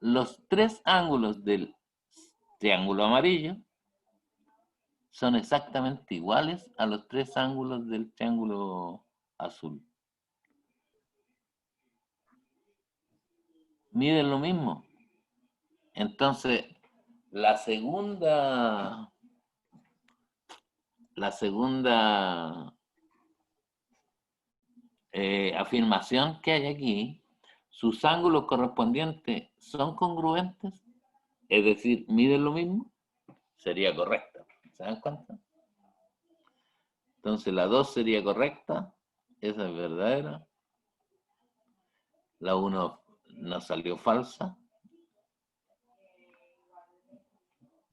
los tres ángulos del triángulo amarillo son exactamente iguales a los tres ángulos del triángulo azul. Miden lo mismo. Entonces, la segunda afirmación que hay aquí, sus ángulos correspondientes son congruentes, es decir, miden lo mismo, sería correcta. ¿Se dan cuenta? Entonces la 2 sería correcta, esa es verdadera. La 1 nos salió falsa.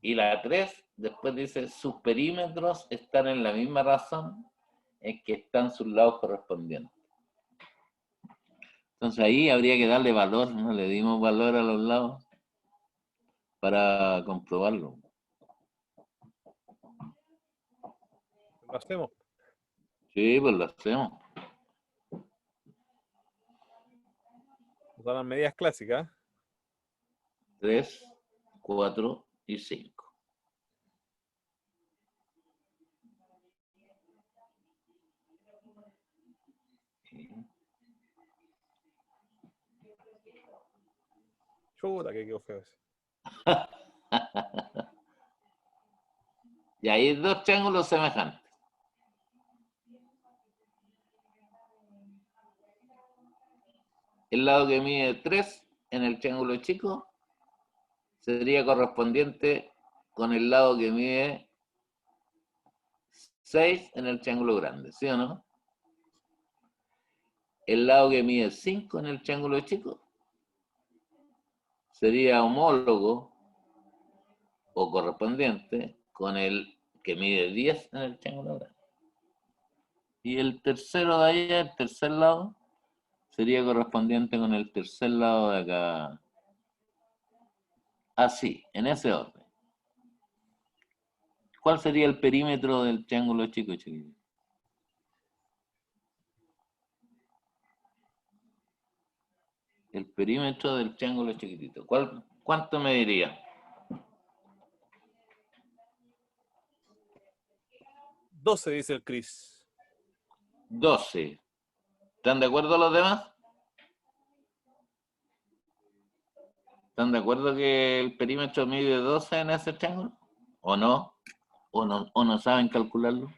Y la 3 después dice, sus perímetros están en la misma razón en que están sus lados correspondientes. Entonces ahí habría que darle valor, ¿no? Le dimos valor a los lados para comprobarlo. Lo hacemos. Sí, pues lo hacemos. Son las medidas clásicas. 3, 4 y 5. Chuta, que quedó feo ese. Y ahí hay dos triángulos semejantes. El lado que mide 3 en el triángulo chico sería correspondiente con el lado que mide 6 en el triángulo grande, ¿sí o no? El lado que mide 5 en el triángulo chico sería homólogo o correspondiente con el que mide 10 en el triángulo grande. Y el tercero de allá, el tercer lado, sería correspondiente con el tercer lado de acá. Así, en ese orden. ¿Cuál sería el perímetro del triángulo chico, chiquitito? El perímetro del triángulo chiquitito. ¿Cuánto mediría? 12, dice el Cris. 12. ¿Están de acuerdo los demás? ¿Están de acuerdo que el perímetro mide 12 en ese triángulo? ¿O no? ¿O no saben calcularlo?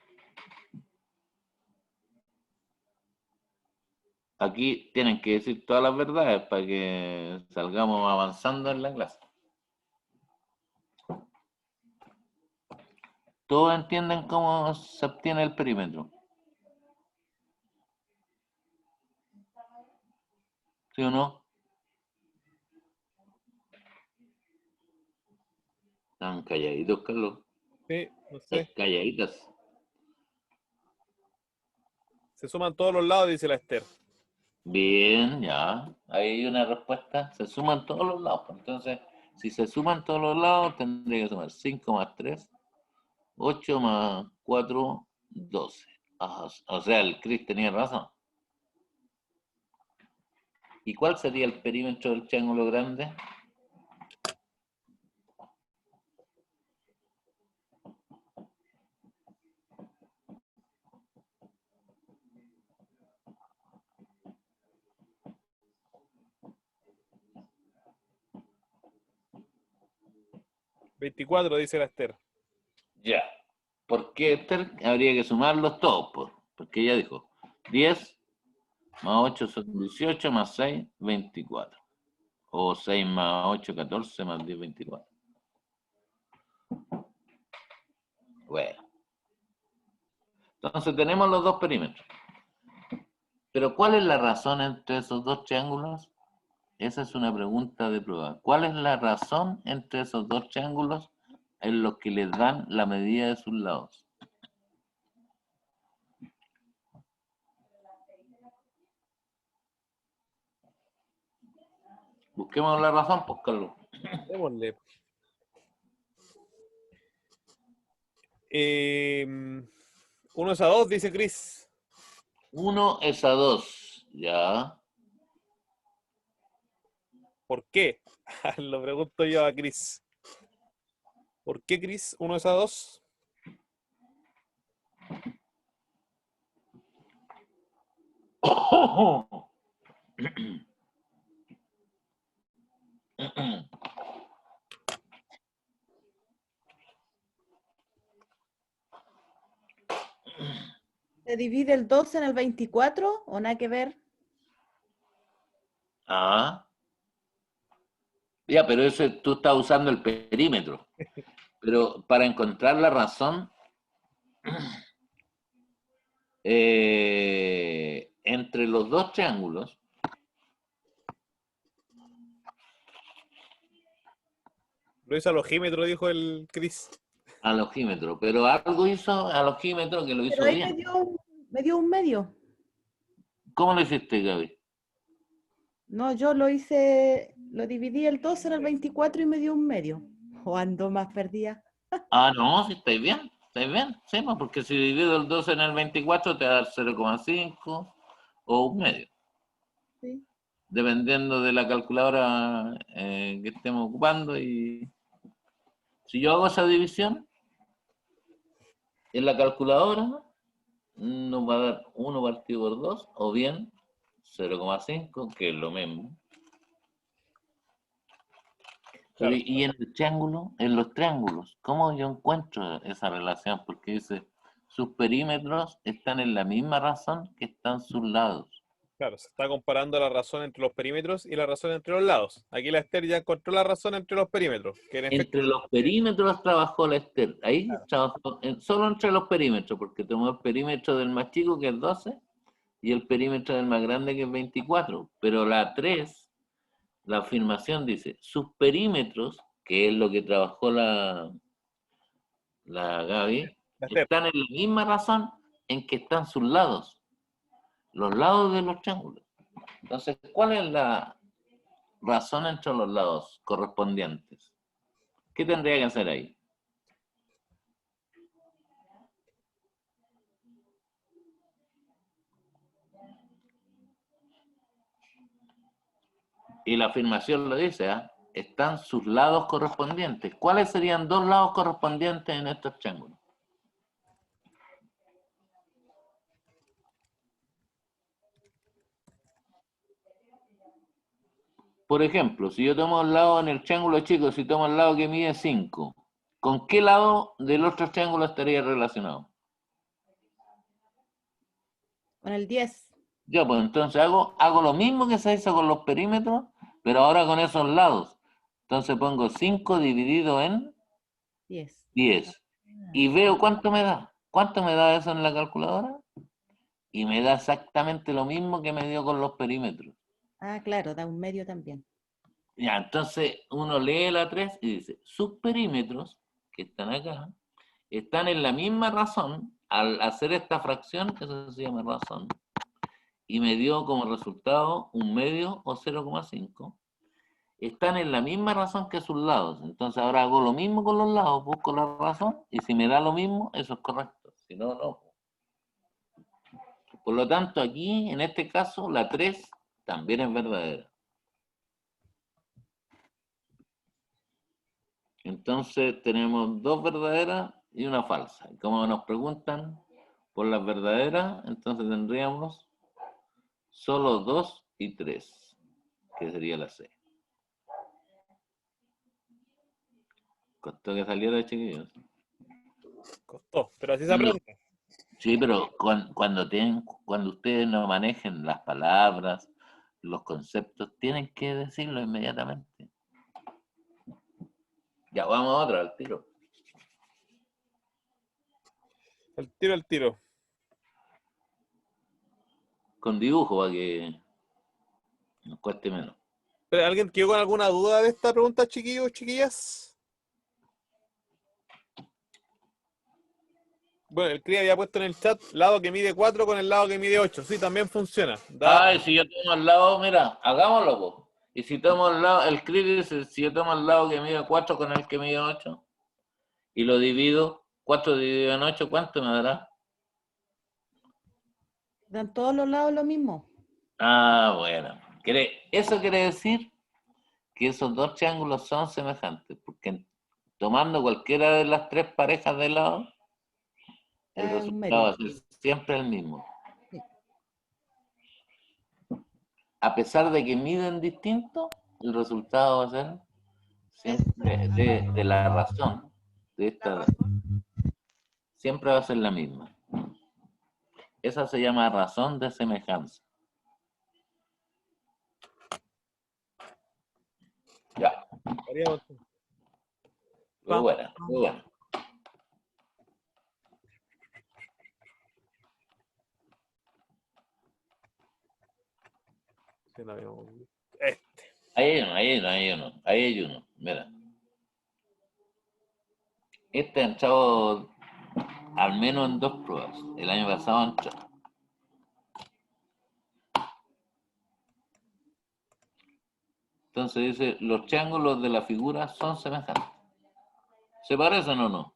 Aquí tienen que decir todas las verdades para que salgamos avanzando en la clase. ¿Todos entienden cómo se obtiene el perímetro? ¿Sí o no? Están calladitos, Carlos. Sí, no sé. Calladitas. Se suman todos los lados, dice la Esther. Bien, ya. Ahí hay una respuesta. Se suman todos los lados. Entonces, si se suman todos los lados, tendría que sumar 5 más 3, 8 más 4, 12. Ajá, o sea, el Cris tenía razón. ¿Y cuál sería el perímetro del triángulo grande? $24, dice la Esther. Ya. ¿Por qué, Esther? Habría que sumarlos todos, porque ella dijo 10 más 8 son 18, más 6, 24. O 6 más 8, 14, más 10, 24. Bueno. Entonces tenemos los dos perímetros. Pero ¿cuál es la razón entre esos dos triángulos? Esa es una pregunta de prueba. ¿Cuál es la razón entre esos dos triángulos en los que les dan la medida de sus lados? Busquemos la razón, pues, Carlos. Démosle. 1 es a 2, dice Cris. 1 es a 2, ya. ¿Por qué? Lo pregunto yo a Cris. ¿Por qué, Cris? 1 es a 2. ¿Se divide el 12 en el 24 o nada que ver? Ah. Ya, pero eso tú estás usando el perímetro. Pero para encontrar la razón entre los dos triángulos, Lo hizo al ojímetro, dijo el Cris. al ojímetro, pero algo hizo al ojímetro que lo hizo Pero ahí bien. me dio un medio. ¿Cómo lo hiciste, Gaby? No, yo lo hice, lo dividí el 12 en el 24 y me dio un medio. O ando más perdida. Ah, no, sí, estáis bien, sí, pues, porque si divido el 12 en el 24 te va a dar 0,5 o un medio, Sí. dependiendo de la calculadora que estemos ocupando. Y si yo hago esa división en la calculadora, nos va a dar 1 partido por 2, o bien 0,5, que es lo mismo. Pero, Claro. y en el triángulo, en los triángulos, ¿cómo yo encuentro esa relación? Porque dice, sus perímetros están en la misma razón que están sus lados. Claro, se está comparando la razón entre los perímetros y la razón entre los lados. Aquí la Esther ya encontró la razón entre los perímetros, que en efecto, Entre los perímetros trabajó la Esther. Ahí trabajó solo entre los perímetros, porque tomó el perímetro del más chico, que es 12, y el perímetro del más grande, que es 24. Pero la 3, la afirmación dice, sus perímetros, que es lo que trabajó la Gaby, la Esther, están en la misma razón en que están sus lados, los lados de los triángulos. Entonces, ¿cuál es la razón entre los lados correspondientes? ¿Qué tendría que hacer ahí? Y la afirmación lo dice, ¿ah? Están sus lados correspondientes. ¿Cuáles serían dos lados correspondientes en estos triángulos? Por ejemplo, si yo tomo el lado en el triángulo chico, si tomo el lado que mide 5, ¿con qué lado del otro triángulo estaría relacionado? Con el 10. Yo, pues entonces hago lo mismo que se hizo con los perímetros, pero ahora con esos lados. Entonces pongo 5 dividido en 10. 10. Y veo cuánto me da. ¿Cuánto me da eso en la calculadora? Y me da exactamente lo mismo que me dio con los perímetros. Ah, claro, da un medio también. Ya, entonces uno lee la 3 y dice, sus perímetros, que están acá, están en la misma razón. Al hacer esta fracción, eso se llama razón, y me dio como resultado un medio o 0,5. Están en la misma razón que sus lados. Entonces ahora hago lo mismo con los lados, busco la razón, y si me da lo mismo, eso es correcto. Si no, no. Por lo tanto, aquí, en este caso, la 3 también es verdadera. Entonces tenemos dos verdaderas y una falsa. Y como nos preguntan por las verdaderas, entonces tendríamos solo 2 y 3, que sería la C. Costó que saliera, chiquillos. costó, pero así se aprende. Sí, pero cuando ustedes no manejen las palabras, los conceptos, tienen que decirlo inmediatamente. Ya, vamos a otra, al tiro. El tiro, el tiro. Con dibujo, para que nos cueste menos. ¿Pero ¿alguien quedó con alguna duda de esta pregunta, chiquillos, chiquillas? Bueno, el CRI había puesto en el chat lado que mide 4 con el lado que mide 8. Sí, también funciona. Ay, si yo tomo al lado, mira, hagámoslo, po. Y si tomo al lado, el CRI dice, si yo tomo al lado que mide 4 con el que mide 8, y lo divido, 4 dividido en 8, ¿cuánto me dará? Dan todos los lados lo mismo. Ah, bueno. Eso quiere decir que esos dos triángulos son semejantes, porque tomando cualquiera de las tres parejas de lado, el Da un resultado va a medio. ser siempre el mismo. Sí. A pesar de que miden distinto, el resultado va a ser siempre de la razón, de La esta, razón. siempre va a ser la misma. Esa se llama razón de semejanza. Ya, muy buena, muy buena. Ahí hay uno. Mira. Este ha entrado al menos en 2 pruebas. El año pasado entró. Entonces dice, los triángulos de la figura son semejantes. ¿Se parecen o no?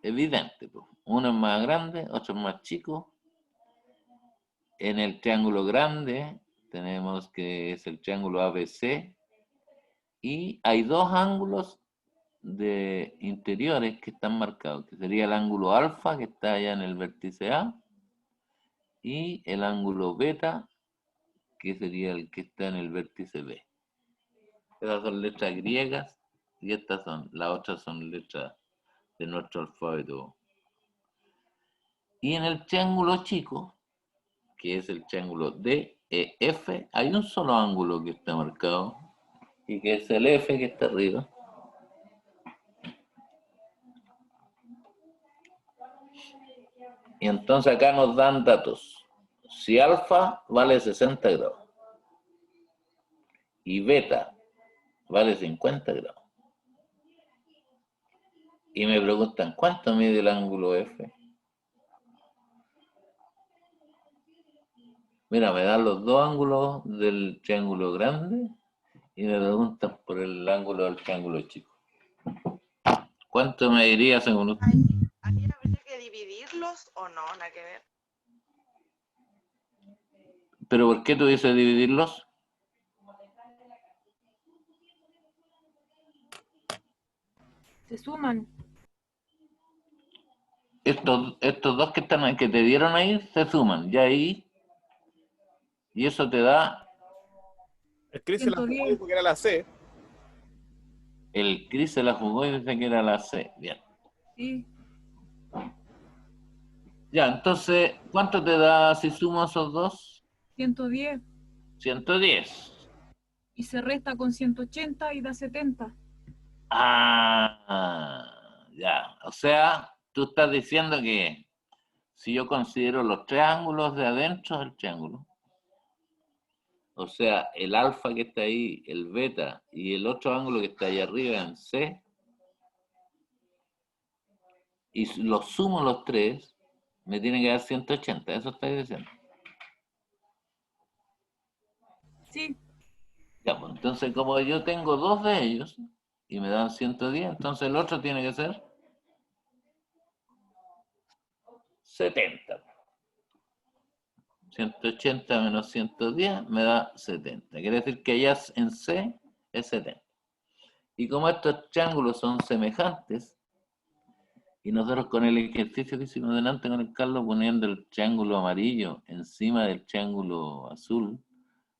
Evidente, pues. Uno es más grande, otro es más chico. En el triángulo grande tenemos que es el triángulo ABC y hay dos ángulos de interiores que están marcados, que sería el ángulo alfa, que está allá en el vértice A, y el ángulo beta, que sería el que está en el vértice B. Esas son letras griegas y las otras son letras de nuestro alfabeto. Y en el triángulo chico, que es el triángulo DEF, hay un solo ángulo que está marcado, y que es el F que está arriba. Y entonces acá nos dan datos. Si alfa vale 60 grados y beta vale 50 grados. Y me preguntan, ¿cuánto mide el ángulo F? Mira, me dan los dos ángulos del triángulo grande y me preguntan por el ángulo del triángulo chico. ¿Cuánto me diría según usted? ¿Ahí habría que dividirlos o no? Nada que ver. ¿Pero por qué tú dices dividirlos? Se suman. Estos dos que están que te dieron ahí se suman, ya ahí, y eso te da, El Chris se la jugó y 110. dijo que era la C. el Cris se la jugó y dice que era la C. Bien. Sí. Ya, entonces, ¿cuánto te da si sumo esos dos? 110. 110. Y se resta con 180 y da 70. Ah, ya. O sea, tú estás diciendo que si yo considero los tres ángulos de adentro del triángulo, o sea, el alfa que está ahí, el beta y el otro ángulo que está ahí arriba en C, y los sumo los tres, me tiene que dar 180. Eso estáis diciendo. Sí. Ya, pues entonces como yo tengo dos de ellos y me dan 110, entonces el otro tiene que ser 70. 180 menos 110 me da 70. Quiere decir que allá en C es 70. Y como estos triángulos son semejantes, y nosotros con el ejercicio que hicimos delante con el Carlos, poniendo el triángulo amarillo encima del triángulo azul,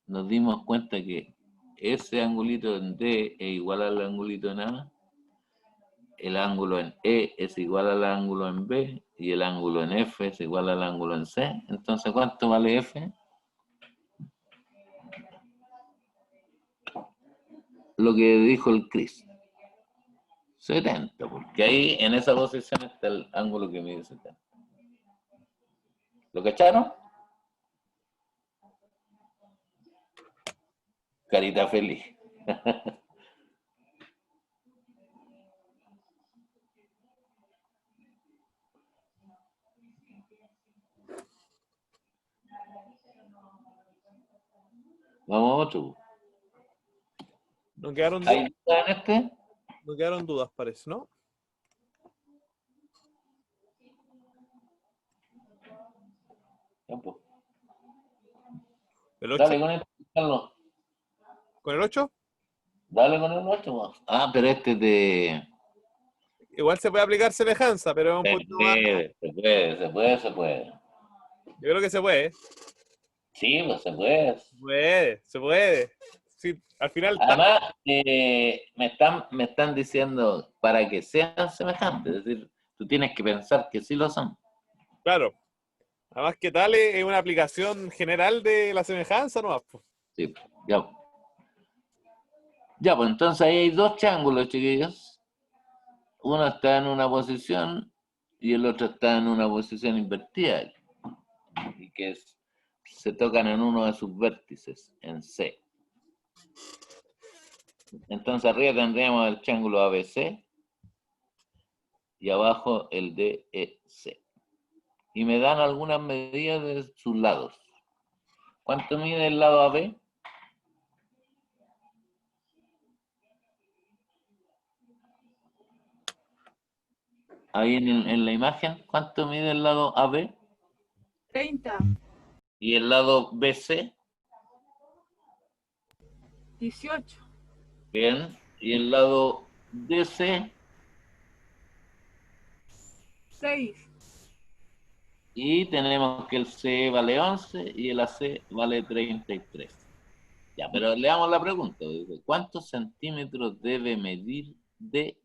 nos dimos cuenta que ese angulito en D es igual al angulito en A, el ángulo en E es igual al ángulo en B, y el ángulo en F es igual al ángulo en C. Entonces, ¿cuánto vale F? Lo que dijo el Chris. 70, porque ahí en esa posición está el ángulo que mide 70. ¿Lo cacharon? Carita feliz. Vamos a otro. No quedaron ¿Hay dudas, duda en este? no quedaron dudas, parece, ¿no? Ya, pues. ¿El 8? Dale con este, Carlos. ¿Con el 8? Dale con el 8. Pues. Ah, pero este de... Igual se puede aplicar semejanza, pero es un Se poquito más. puede, se puede, se puede, se puede. Yo creo que se puede. Sí, pues se puede. Se puede. Sí, al final está. Además, me están diciendo para que sean semejantes, es decir, tú tienes que pensar que sí lo son. Claro. Además que tal es una aplicación general de la semejanza, ¿no? Pues. Sí, ya. Ya, pues entonces ahí hay dos triángulos, chiquillos. Uno está en una posición y el otro está en una posición invertida. Y que se tocan en uno de sus vértices, en C. Entonces arriba tendríamos el triángulo ABC y abajo el DEC. Y me dan algunas medidas de sus lados. ¿Cuánto mide el lado AB? Ahí en la imagen, ¿cuánto mide el lado AB? 30. ¿Y el lado BC? 18. Bien. ¿Y el lado DC? 6. Y tenemos que el C vale 11 y el AC vale 33. Ya, pero leamos la pregunta. Dice, ¿cuántos centímetros debe medir DE?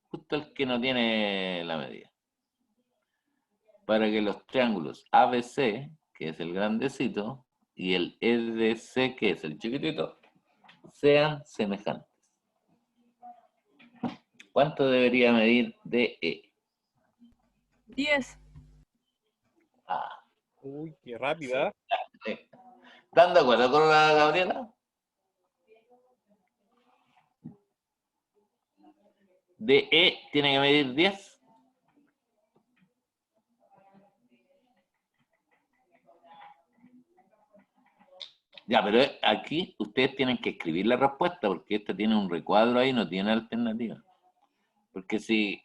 Justo el que no tiene la medida. para que los triángulos ABC, que es el grandecito, y el EDC, que es el chiquitito, sean semejantes. ¿Cuánto debería medir DE? 10. Ah, Uy, qué rápida. sí. ¿Están de acuerdo con la Gabriela? DE tiene que medir 10. Ya, pero aquí ustedes tienen que escribir la respuesta porque esta tiene un recuadro ahí, no tiene alternativa. Porque si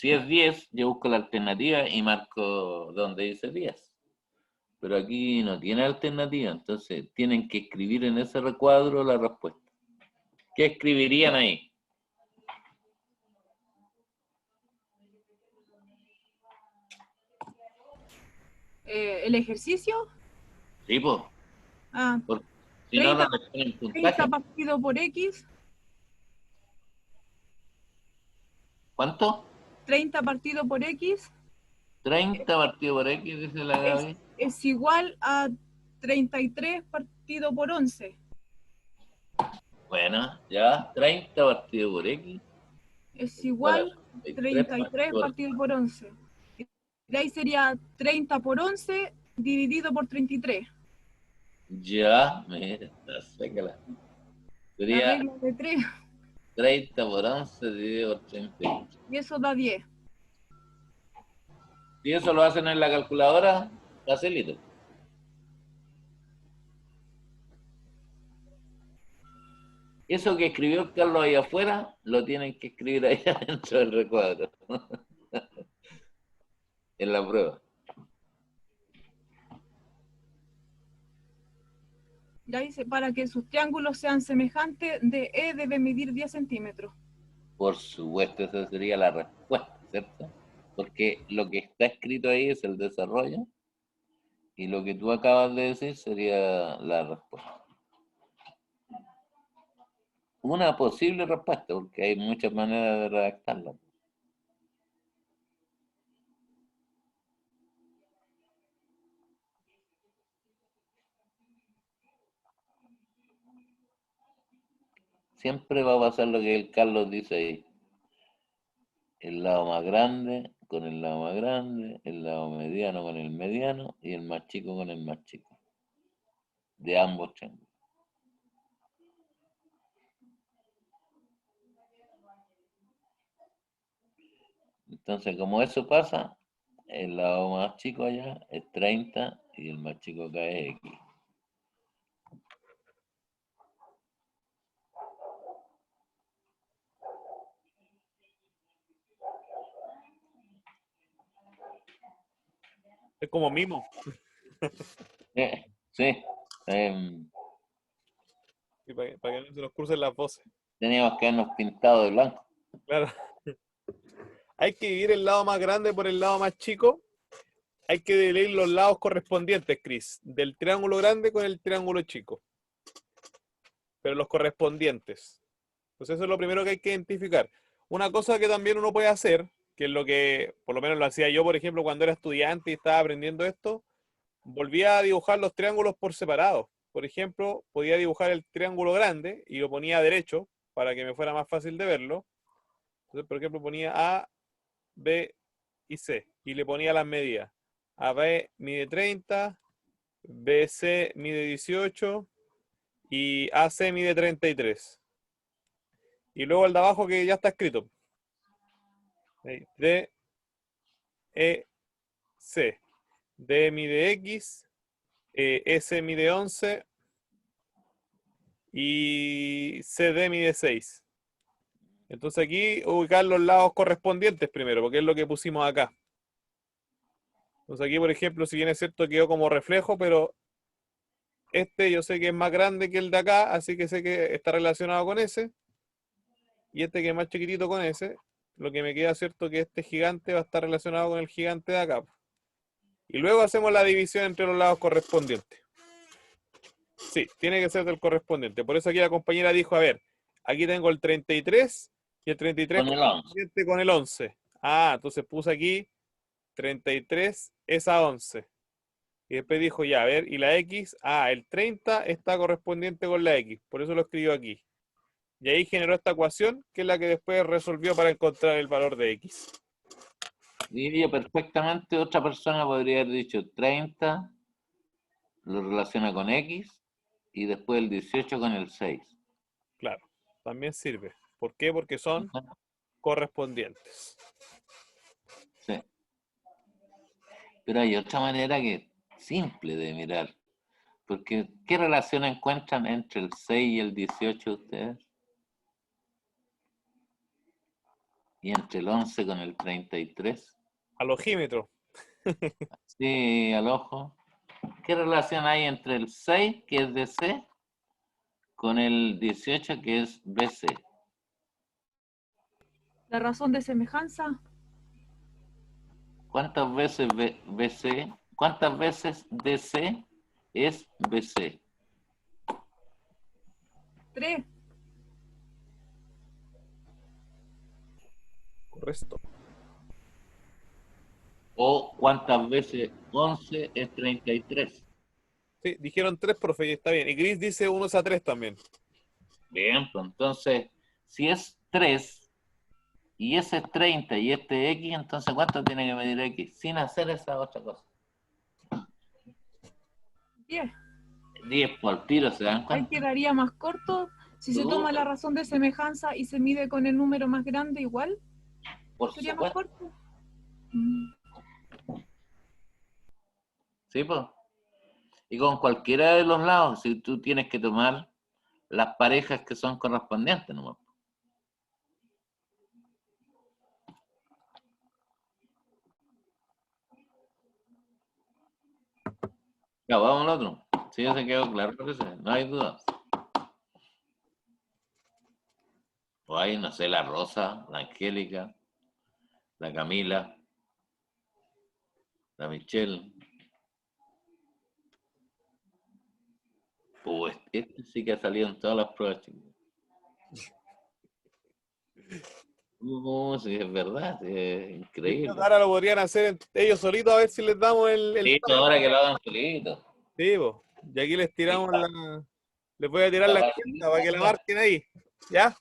es 10, yo busco la alternativa y marco donde dice 10. Pero aquí no tiene alternativa, entonces tienen que escribir en ese recuadro la respuesta. ¿Qué escribirían ahí? ¿El ejercicio? Sí, pues, Ah, porque si no, no 30, les ponen 30 puntaje. partido por X. ¿Cuánto? 30 partido por X 30 partido por X, dice la Gaby. es igual a 33 partido por 11. Bueno, ya, 30 partido por X. Es igual a 33 33 partido por 11. De ahí sería 30 por 11 dividido por 33. Ya, mira, está seca la. La Sería regla de 3. 30 por 11 dividido por 38. Y eso da 10. Si eso lo hacen en la calculadora, facilito. Eso que escribió Carlos ahí afuera, lo tienen que escribir ahí adentro del recuadro. En la prueba. Ya dice, para que sus triángulos sean semejantes, DE debe medir 10 centímetros. Por supuesto, esa sería la respuesta, ¿cierto? Porque lo que está escrito ahí es el desarrollo y lo que tú acabas de decir sería la respuesta. Una posible respuesta, porque hay muchas maneras de redactarla. Siempre va a pasar lo que el Carlos dice ahí. El lado más grande con el lado más grande, el lado mediano con el mediano y el más chico con el más chico. De ambos triángulos. Entonces, como eso pasa, el lado más chico allá es 30 y el más chico acá es X. Es como mimo. Sí, Y para que no se nos crucen las voces. teníamos que habernos pintado de blanco. Claro. Hay que dividir el lado más grande por el lado más chico. Hay que dividir los lados correspondientes, Chris, del triángulo grande con el triángulo chico. Pero los correspondientes. Pues eso es lo primero que hay que identificar. Una cosa que también uno puede hacer, que es lo que por lo menos lo hacía yo, por ejemplo, cuando era estudiante y estaba aprendiendo esto, volvía a dibujar los triángulos por separado. Por ejemplo, podía dibujar el triángulo grande y lo ponía derecho para que me fuera más fácil de verlo. Entonces, por ejemplo, ponía A, B y C y le ponía las medidas. AB mide 30, BC mide 18 y AC mide 33. Y luego el de abajo que ya está escrito. D, E, C. D mide X, S mide 11 y CD mide 6. Entonces aquí ubicar los lados correspondientes primero, porque es lo que pusimos acá. Entonces aquí, por ejemplo, si bien es cierto quedó como reflejo, pero este yo sé que es más grande que el de acá, así que sé que está relacionado con ese. Y este que es más chiquitito con ese, lo que me queda cierto que este gigante va a estar relacionado con el gigante de acá. Y luego hacemos la división entre los lados correspondientes. Sí, tiene que ser del correspondiente. Por eso aquí la compañera dijo, a ver, aquí tengo el 33 y el 33 Con el 11. correspondiente con el 11. Ah, entonces puse aquí 33 es a 11. Y después dijo, ya, a ver, y la X, el 30 está correspondiente con la X, por eso lo escribo aquí. Y ahí generó esta ecuación, que es la que después resolvió para encontrar el valor de X. Y yo perfectamente otra persona podría haber dicho 30, lo relaciona con X, y después el 18 con el 6. Claro, también sirve. ¿Por qué? Porque son correspondientes. Sí. Pero hay otra manera que simple de mirar. Porque, ¿qué relación encuentran entre el 6 y el 18 ustedes? Y entre el 11 con el 33. Al ojímetro. Sí, al ojo. ¿Qué relación hay entre el 6, que es DC, con el 18, que es BC? La razón de semejanza, ¿Cuántas veces BC? ¿Cuántas veces DC es BC? 3. Correcto. ¿O cuántas veces 11 es 33? Sí, dijeron 3, profe, y está bien. Y Gris dice 1 es a 3 también. Bien, pues entonces, si es 3 y ese es 30 y este X, entonces ¿cuánto tiene que medir X? Sin hacer esa otra cosa. 10. 10 por tiro, ¿se dan Ahí cuenta? quedaría más corto. Si se toma la razón de semejanza y se mide con el número más grande, igual Por sería más supuesto. corto. Mm. Sí, pues. Y con cualquiera de los lados, si tú tienes que tomar las parejas que son correspondientes, ¿no? Ya, vamos al otro. Sí, ya se quedó claro lo que sé, no hay dudas. O hay, no sé, la Rosa, la Angélica, la Camila, la Michelle. Pues este sí que ha salido en todas las pruebas, chicos. No, sí, es verdad, sí, es increíble. Ahora lo podrían hacer ellos solitos a ver si les damos el Sí, ahora que lo hagan solitos. Sí, po. Y aquí les tiramos Sí, la... Les voy a tirar la la facilita, encuesta para que la marquen ahí. ¿Ya?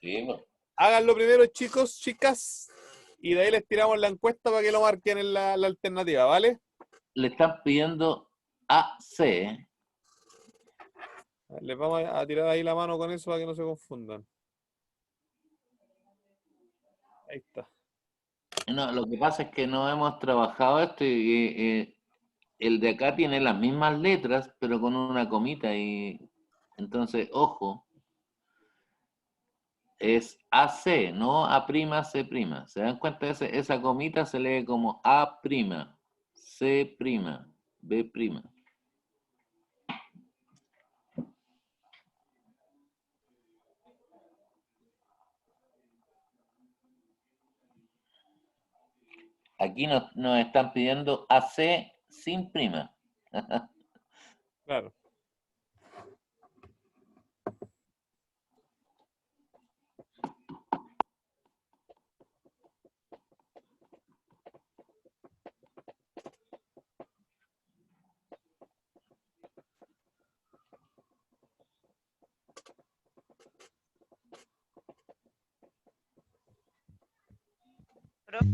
sí, pues. Háganlo primero, chicos, chicas. Y de ahí les tiramos la encuesta para que lo marquen en la alternativa, ¿vale? Le están pidiendo AC. Les vamos a tirar ahí la mano con eso para que no se confundan. Ahí está. No, lo que pasa es que no hemos trabajado esto y el de acá tiene las mismas letras, pero con una comita y entonces, ojo, es AC, no A', C'. ¿Se dan cuenta? Esa comita se lee como A', C', B'. Aquí nos están pidiendo AC sin prima. Claro.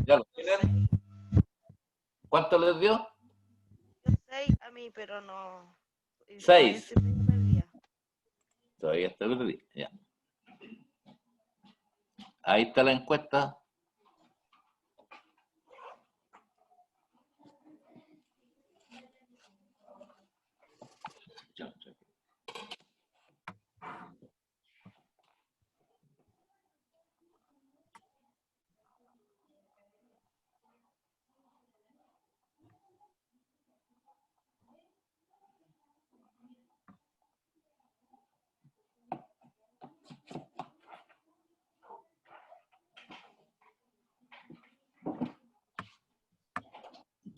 ¿Ya lo tienen? ¿Cuánto les dio? 6 a mí, pero no. Y todavía 6. estoy medio perdida. Todavía está perdido. Ya. Ahí está la encuesta.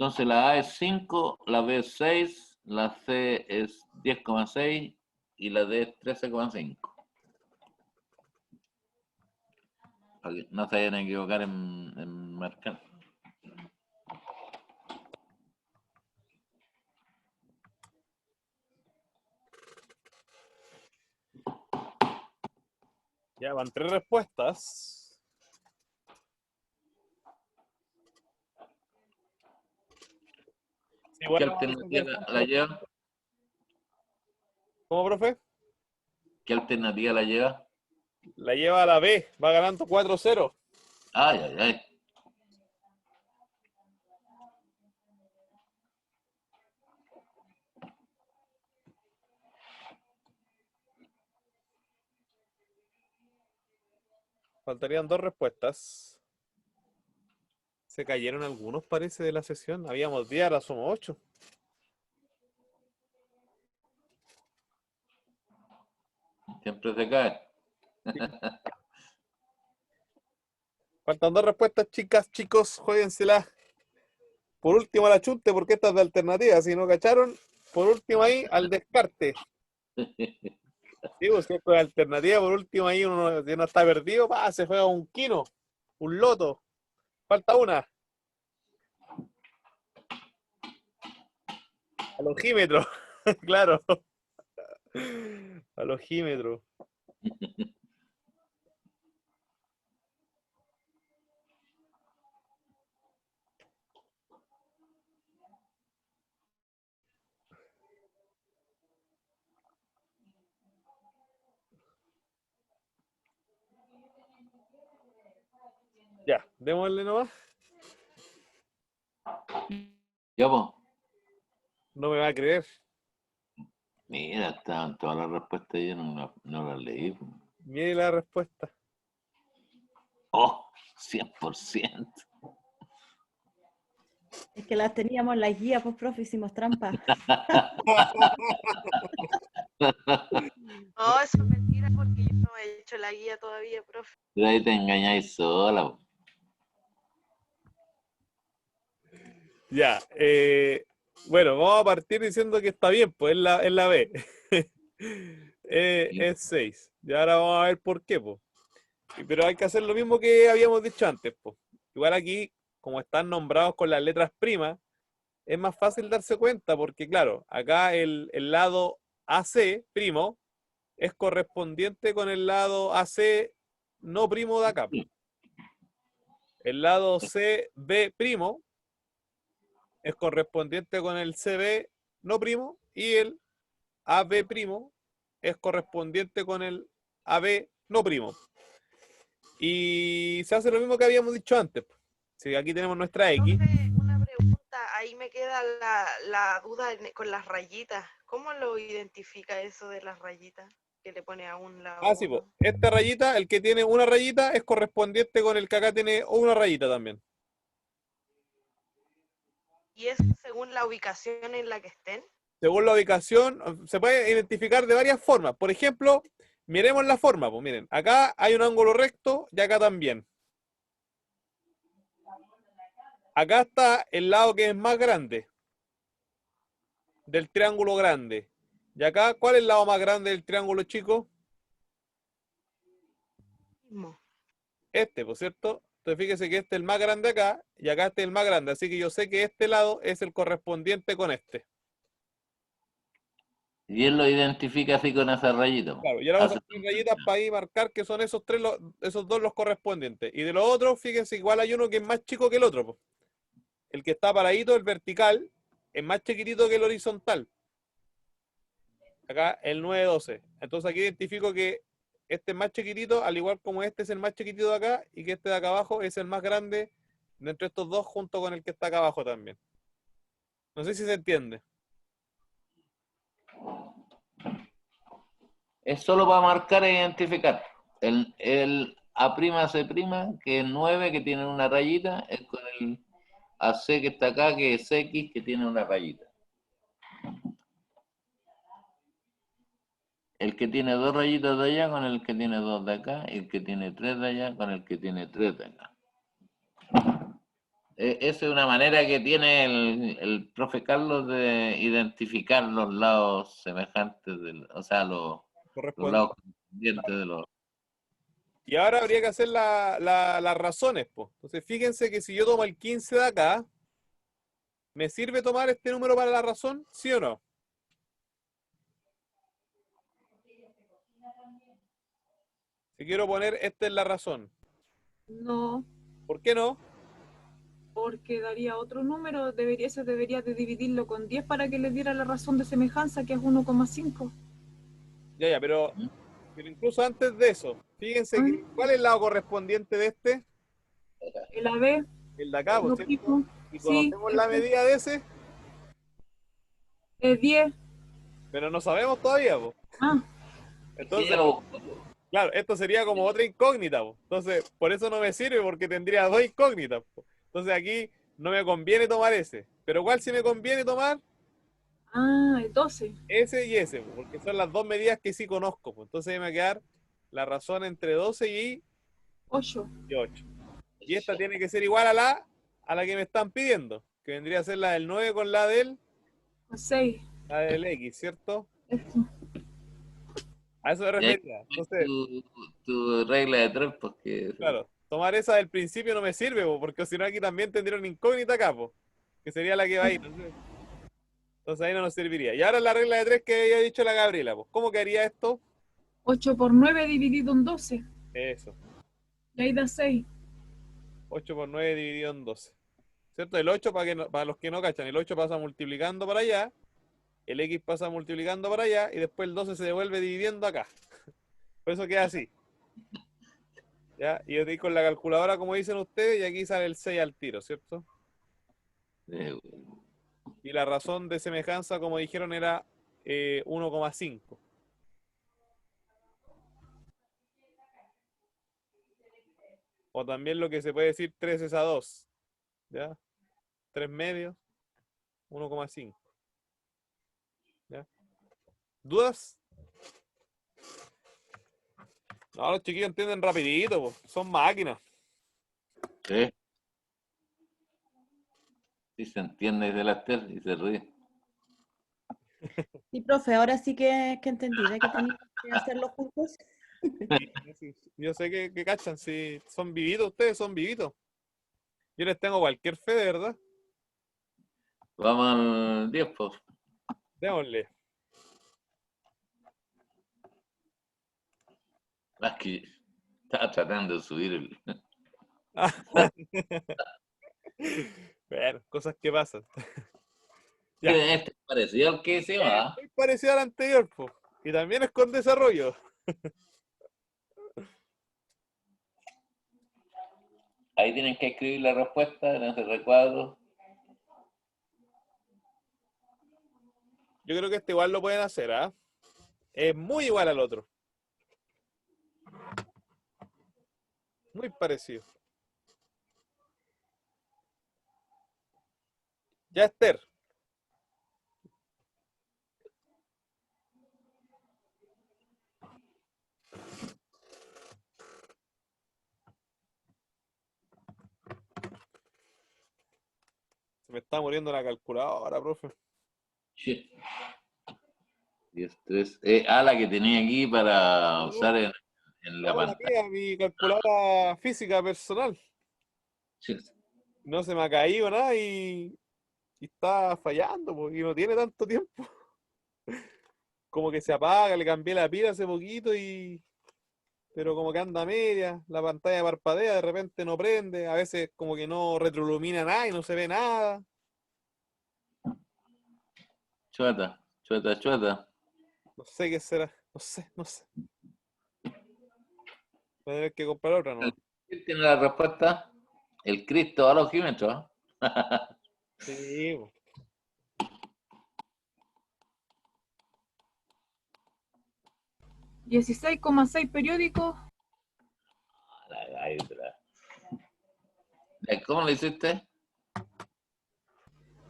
Entonces la A es 5, la B es 6, la C es 10,6 y la D es 13,5. Para que no se vayan a equivocar en marcar. Ya van 3 respuestas. ¿Qué Igual vamos a alternativa resolver. la lleva? ¿Cómo, profe? ¿Qué alternativa la lleva? La lleva a la B, va ganando 4-0. Ay, ay, ay. Faltarían 2 respuestas. Se cayeron algunos, parece, de la sesión. Habíamos 10, ahora somos 8. Siempre se cae. Faltan 2 respuestas, chicas, chicos, jueguensela. Por último la chunte, porque esta es de alternativa. Si no cacharon, por último ahí al descarte. Sí, pues si es con alternativa, por último ahí uno, si no está perdido, se juega un quino, un loto. Falta una. Al ojímetro, claro. Al ojímetro. Ya, démosle nomás. Ya, pues. No me va a creer. Mira, estaban todas las respuestas y yo no las leí. Po. Mire la respuesta. Oh, 100%. Es que las teníamos en la guía, pues, profe, hicimos trampa. No, eso es mentira porque yo no he hecho la guía todavía, profe. Pero ahí te engañáis sola. Po. Ya, bueno, vamos a partir diciendo que está bien, pues es la B. Es 6. Y ahora vamos a ver por qué, pues. Pero hay que hacer lo mismo que habíamos dicho antes, pues. Igual aquí, como están nombrados con las letras primas, es más fácil darse cuenta, porque claro, acá el lado AC primo es correspondiente con el lado AC no primo de acá. El lado CB primo es correspondiente con el CB no primo y el AB primo es correspondiente con el AB no primo. Y se hace lo mismo que habíamos dicho antes. Si aquí tenemos nuestra X. Profe, una pregunta, ahí me queda la duda con las rayitas. ¿Cómo lo identifica eso de las rayitas que le pone a un lado Sí, pues, uno? esta rayita, el que tiene una rayita es correspondiente con el que acá tiene una rayita también. ¿Y es según la ubicación en la que estén? Según la ubicación, se puede identificar de varias formas. Por ejemplo, miremos la forma. Pues miren, acá hay un ángulo recto y acá también. Acá está el lado que es más grande del triángulo grande. Y acá, ¿cuál es el lado más grande del triángulo chico? Mismo. Este, por cierto. Entonces fíjese que este es el más grande acá y acá este es el más grande. Así que yo sé que este lado es el correspondiente con este. Y él lo identifica así con esa rayita. Po. Claro, y ahora vamos Hace- a hacer rayitas para ahí marcar que son esos tres, esos dos los correspondientes. Y de los otros, fíjense, igual hay uno que es más chico que el otro. Po. El que está paradito, el vertical, es más chiquitito que el horizontal. Acá el 912. Entonces aquí identifico que este es más chiquitito, al igual como este es el más chiquitito de acá, y que este de acá abajo es el más grande de entre estos dos, junto con el que está acá abajo también. No sé si se entiende. Es solo para marcar e identificar. El A', C', que es 9, que tiene una rayita, es con el AC que está acá, que es X, que tiene una rayita. El que tiene 2 rayitas de allá con el que tiene 2 de acá, y el que tiene 3 de allá con el que tiene 3 de acá. Esa es una manera que tiene el profe Carlos de identificar los lados semejantes, o sea, los lados correspondientes de los... Y ahora habría que hacer las razones, pues. Entonces, fíjense que si yo tomo el 15 de acá, ¿me sirve tomar este número para la razón? ¿Sí o no? Si quiero poner esta es la razón, No, ¿por qué no? porque daría otro número, ese debería de dividirlo con 10 para que le diera la razón de semejanza, que es 1,5. Ya, pero incluso antes de eso, fíjense que, ¿cuál es el lado correspondiente de este? El AB, El de acá, lo ¿cierto? mismo. Y Sí, conocemos la medida de ese, es 10. pero no sabemos todavía, po. Ah, Entonces, claro, esto sería como otra incógnita, po. Entonces, por eso no me sirve, porque tendría dos incógnitas, po. Entonces aquí no me conviene tomar ese. Pero ¿cuál sí me conviene tomar? es 12. Ese y ese, po, porque son las dos medidas que sí conozco, po. Entonces me va a quedar la razón entre 12 8. y 8. Y esta tiene que ser igual a la que me están pidiendo, que vendría a ser la del 9 con Con 6. la del X, ¿cierto? Esto. A eso me Y ahí refería. Entonces, tu regla de 3, porque claro, tomar esa del principio no me sirve, po, porque si no aquí también tendría una incógnita acá, po, que sería la que va ahí. Entonces ahí no nos serviría. Y ahora la regla de 3 que había dicho la Gabriela, pues, ¿cómo quedaría esto? 8 por 9 dividido en 12. Eso, Y ahí da 6. 8 por 9 dividido en 12. ¿Cierto? El 8, para los que no cachan, el 8 pasa multiplicando para allá, el X pasa multiplicando para allá, y después el 12 se devuelve dividiendo acá. Por eso queda así. ¿Ya? Y yo estoy con la calculadora, como dicen ustedes, y aquí sale el 6 al tiro, ¿cierto? Y la razón de semejanza, como dijeron, era 1,5. O también lo que se puede decir 3 es a 2. ¿Ya? 3 medios, 1,5. ¿Ya? ¿Dudas? No, los chiquillos entienden rapidito, po. Son máquinas. sí, sí se entiende de la Esther y se ríe. Sí, profe, ahora sí que entendí, ¿ve que tenía que hacerlo juntos? Sí, yo sé que cachan, si son vivitos ustedes, son vivitos. Yo les tengo cualquier fe, de verdad. Vamos al 10, pues. Démosle. Más que estaba tratando de subir el. Bueno, cosas que pasan. Ya. Este es parecido al que se va. Muy parecido al anterior, po. Y también es con desarrollo. Ahí tienen que escribir la respuesta en ese recuadro. Yo creo que este igual lo pueden hacer, ¿ah? Es muy igual al otro. Muy parecido. Ya, Esther. Se me está muriendo la calculadora, profe. Sí. 10, 3. La que tenía aquí para usar en la No, la pantalla. mía, mi calculadora física personal. Sí. No se me ha caído nada y está fallando, porque no tiene tanto tiempo. Como que se apaga, le cambié la pila hace poquito pero como que anda a media, la pantalla parpadea, de repente no prende, a veces como que no retroilumina nada y no se ve nada. Chuata, chuata, chuata. No sé qué será, no sé. Voy a tener que comprar otra, ¿no? ¿Quién tiene la respuesta? El Cristo a los kilómetros. Sí, po. 16,6 periódicos ¿Cómo lo hiciste?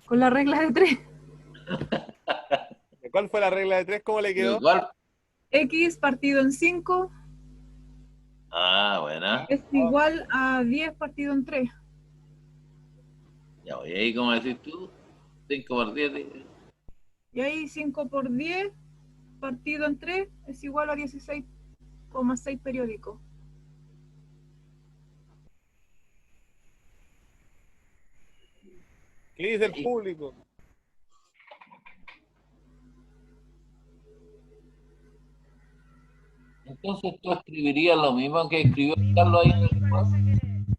con la regla de 3. ¿Cuál fue la regla de 3? ¿Cómo le quedó? ¿Cuál? X partido en 5 Buena. es igual a 10 partido en 3. Ya voy ahí, ¿cómo decís tú? 5 por 10. Y ahí 5 por 10 partido en 3 es igual a 16,6 periódicos. ¿Qué dice el público? Entonces tú escribirías lo mismo que escribió Mismo, Carlos ahí a en mí el libro. parece que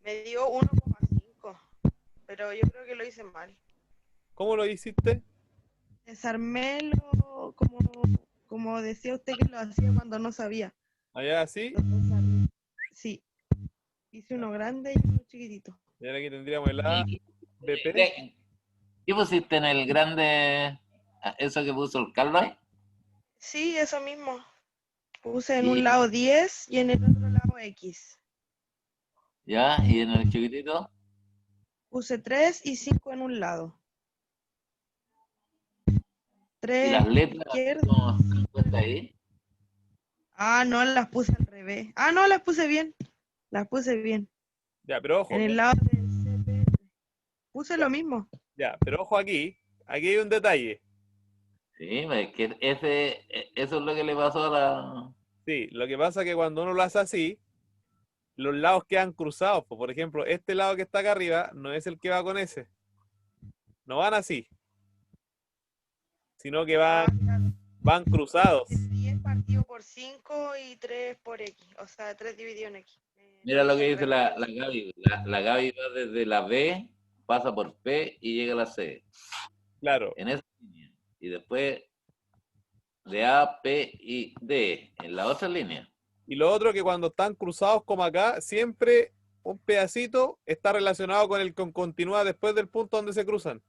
me dio 1,5, pero yo creo que lo hice mal. ¿Cómo lo hiciste? Desarmélo como decía usted que lo hacía cuando no sabía. Allá así. Lo desarmé. Sí, hice uno grande y uno chiquitito. Y ahora aquí tendríamos el A, ¿Y BP. qué pusiste en el grande, eso que puso el Carlos ahí? Sí, eso mismo. Puse en un Y lado 10 y en el otro lado X. ya, y en el chiquitito, Puse 3 y 5 en un lado. y 3 las en la letras, izquierda. ¿cómo están 5 en puestas la... ahí? Ah, no, las puse al revés. Ah, no, las puse bien. Las puse bien. Ya, pero En ojo. el lado del CPR. Puse Ya, lo mismo. ya, pero ojo aquí. Aquí hay un detalle. Sí, pues, es que eso es lo que le pasó a la... Sí, lo que pasa es que cuando uno lo hace así, los lados quedan cruzados. Por ejemplo, este lado que está acá arriba no es el que va con ese. No van así, sino que Ah, claro. van cruzados. 10 partido por 5 y 3 por X. O sea, 3 dividido en X. Mira Lo lo hice que al dice revés. la Gaby. La Gaby va desde la B, pasa por P y llega a la C. Claro. En esa línea. Y después de A, P y D en la otra línea. Y lo otro que cuando están cruzados como acá, siempre un pedacito está relacionado con el que continúa después del punto donde se cruzan.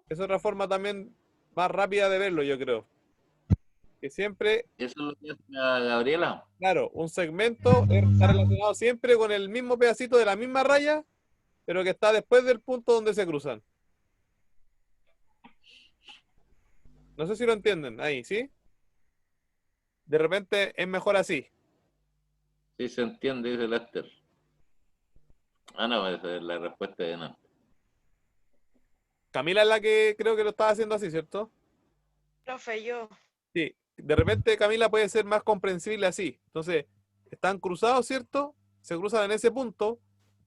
Es otra forma también más rápida de verlo, yo creo. Que siempre, Eso es lo que hace la Gabriela. claro, un segmento está relacionado siempre con el mismo pedacito de la misma raya, pero que está después del punto donde se cruzan. No sé si lo entienden ahí, ¿sí? De repente es mejor así. Sí se entiende, dice Lester. Ah, no, esa es la respuesta de no. Camila es la que creo que lo estaba haciendo así, ¿cierto? Profe, yo. Sí. De repente Camila puede ser más comprensible así. Entonces, están cruzados, ¿cierto? Se cruzan en ese punto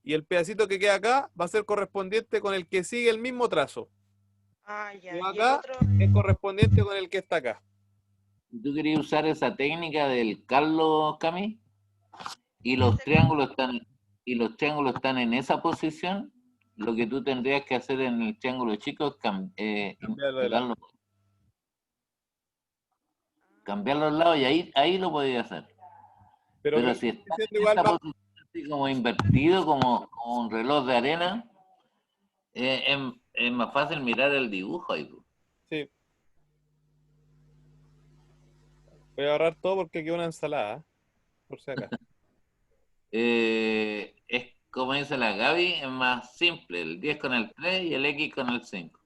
y el pedacito que queda acá va a ser correspondiente con el que sigue el mismo trazo. Ah, Y ya. Y el acá otro. es correspondiente con el que está acá. ¿Tú querías usar esa técnica del Carlos, Cami? Y los Ese triángulos están, y los triángulos están en esa posición. Lo que tú tendrías que hacer en el triángulo chico es Cambiarlo de lado. pegarlo, cambiar los lados y ahí lo podías hacer. Pero Pero que si está siendo en igual esa va. posición así como invertido, como un reloj de arena, es más fácil mirar el dibujo ahí, pues. Sí, voy a ahorrar todo porque queda una ensalada, ¿eh? Por si acá. Es como dice la Gaby, es más simple, el 10 con el 3 y el X con el 5.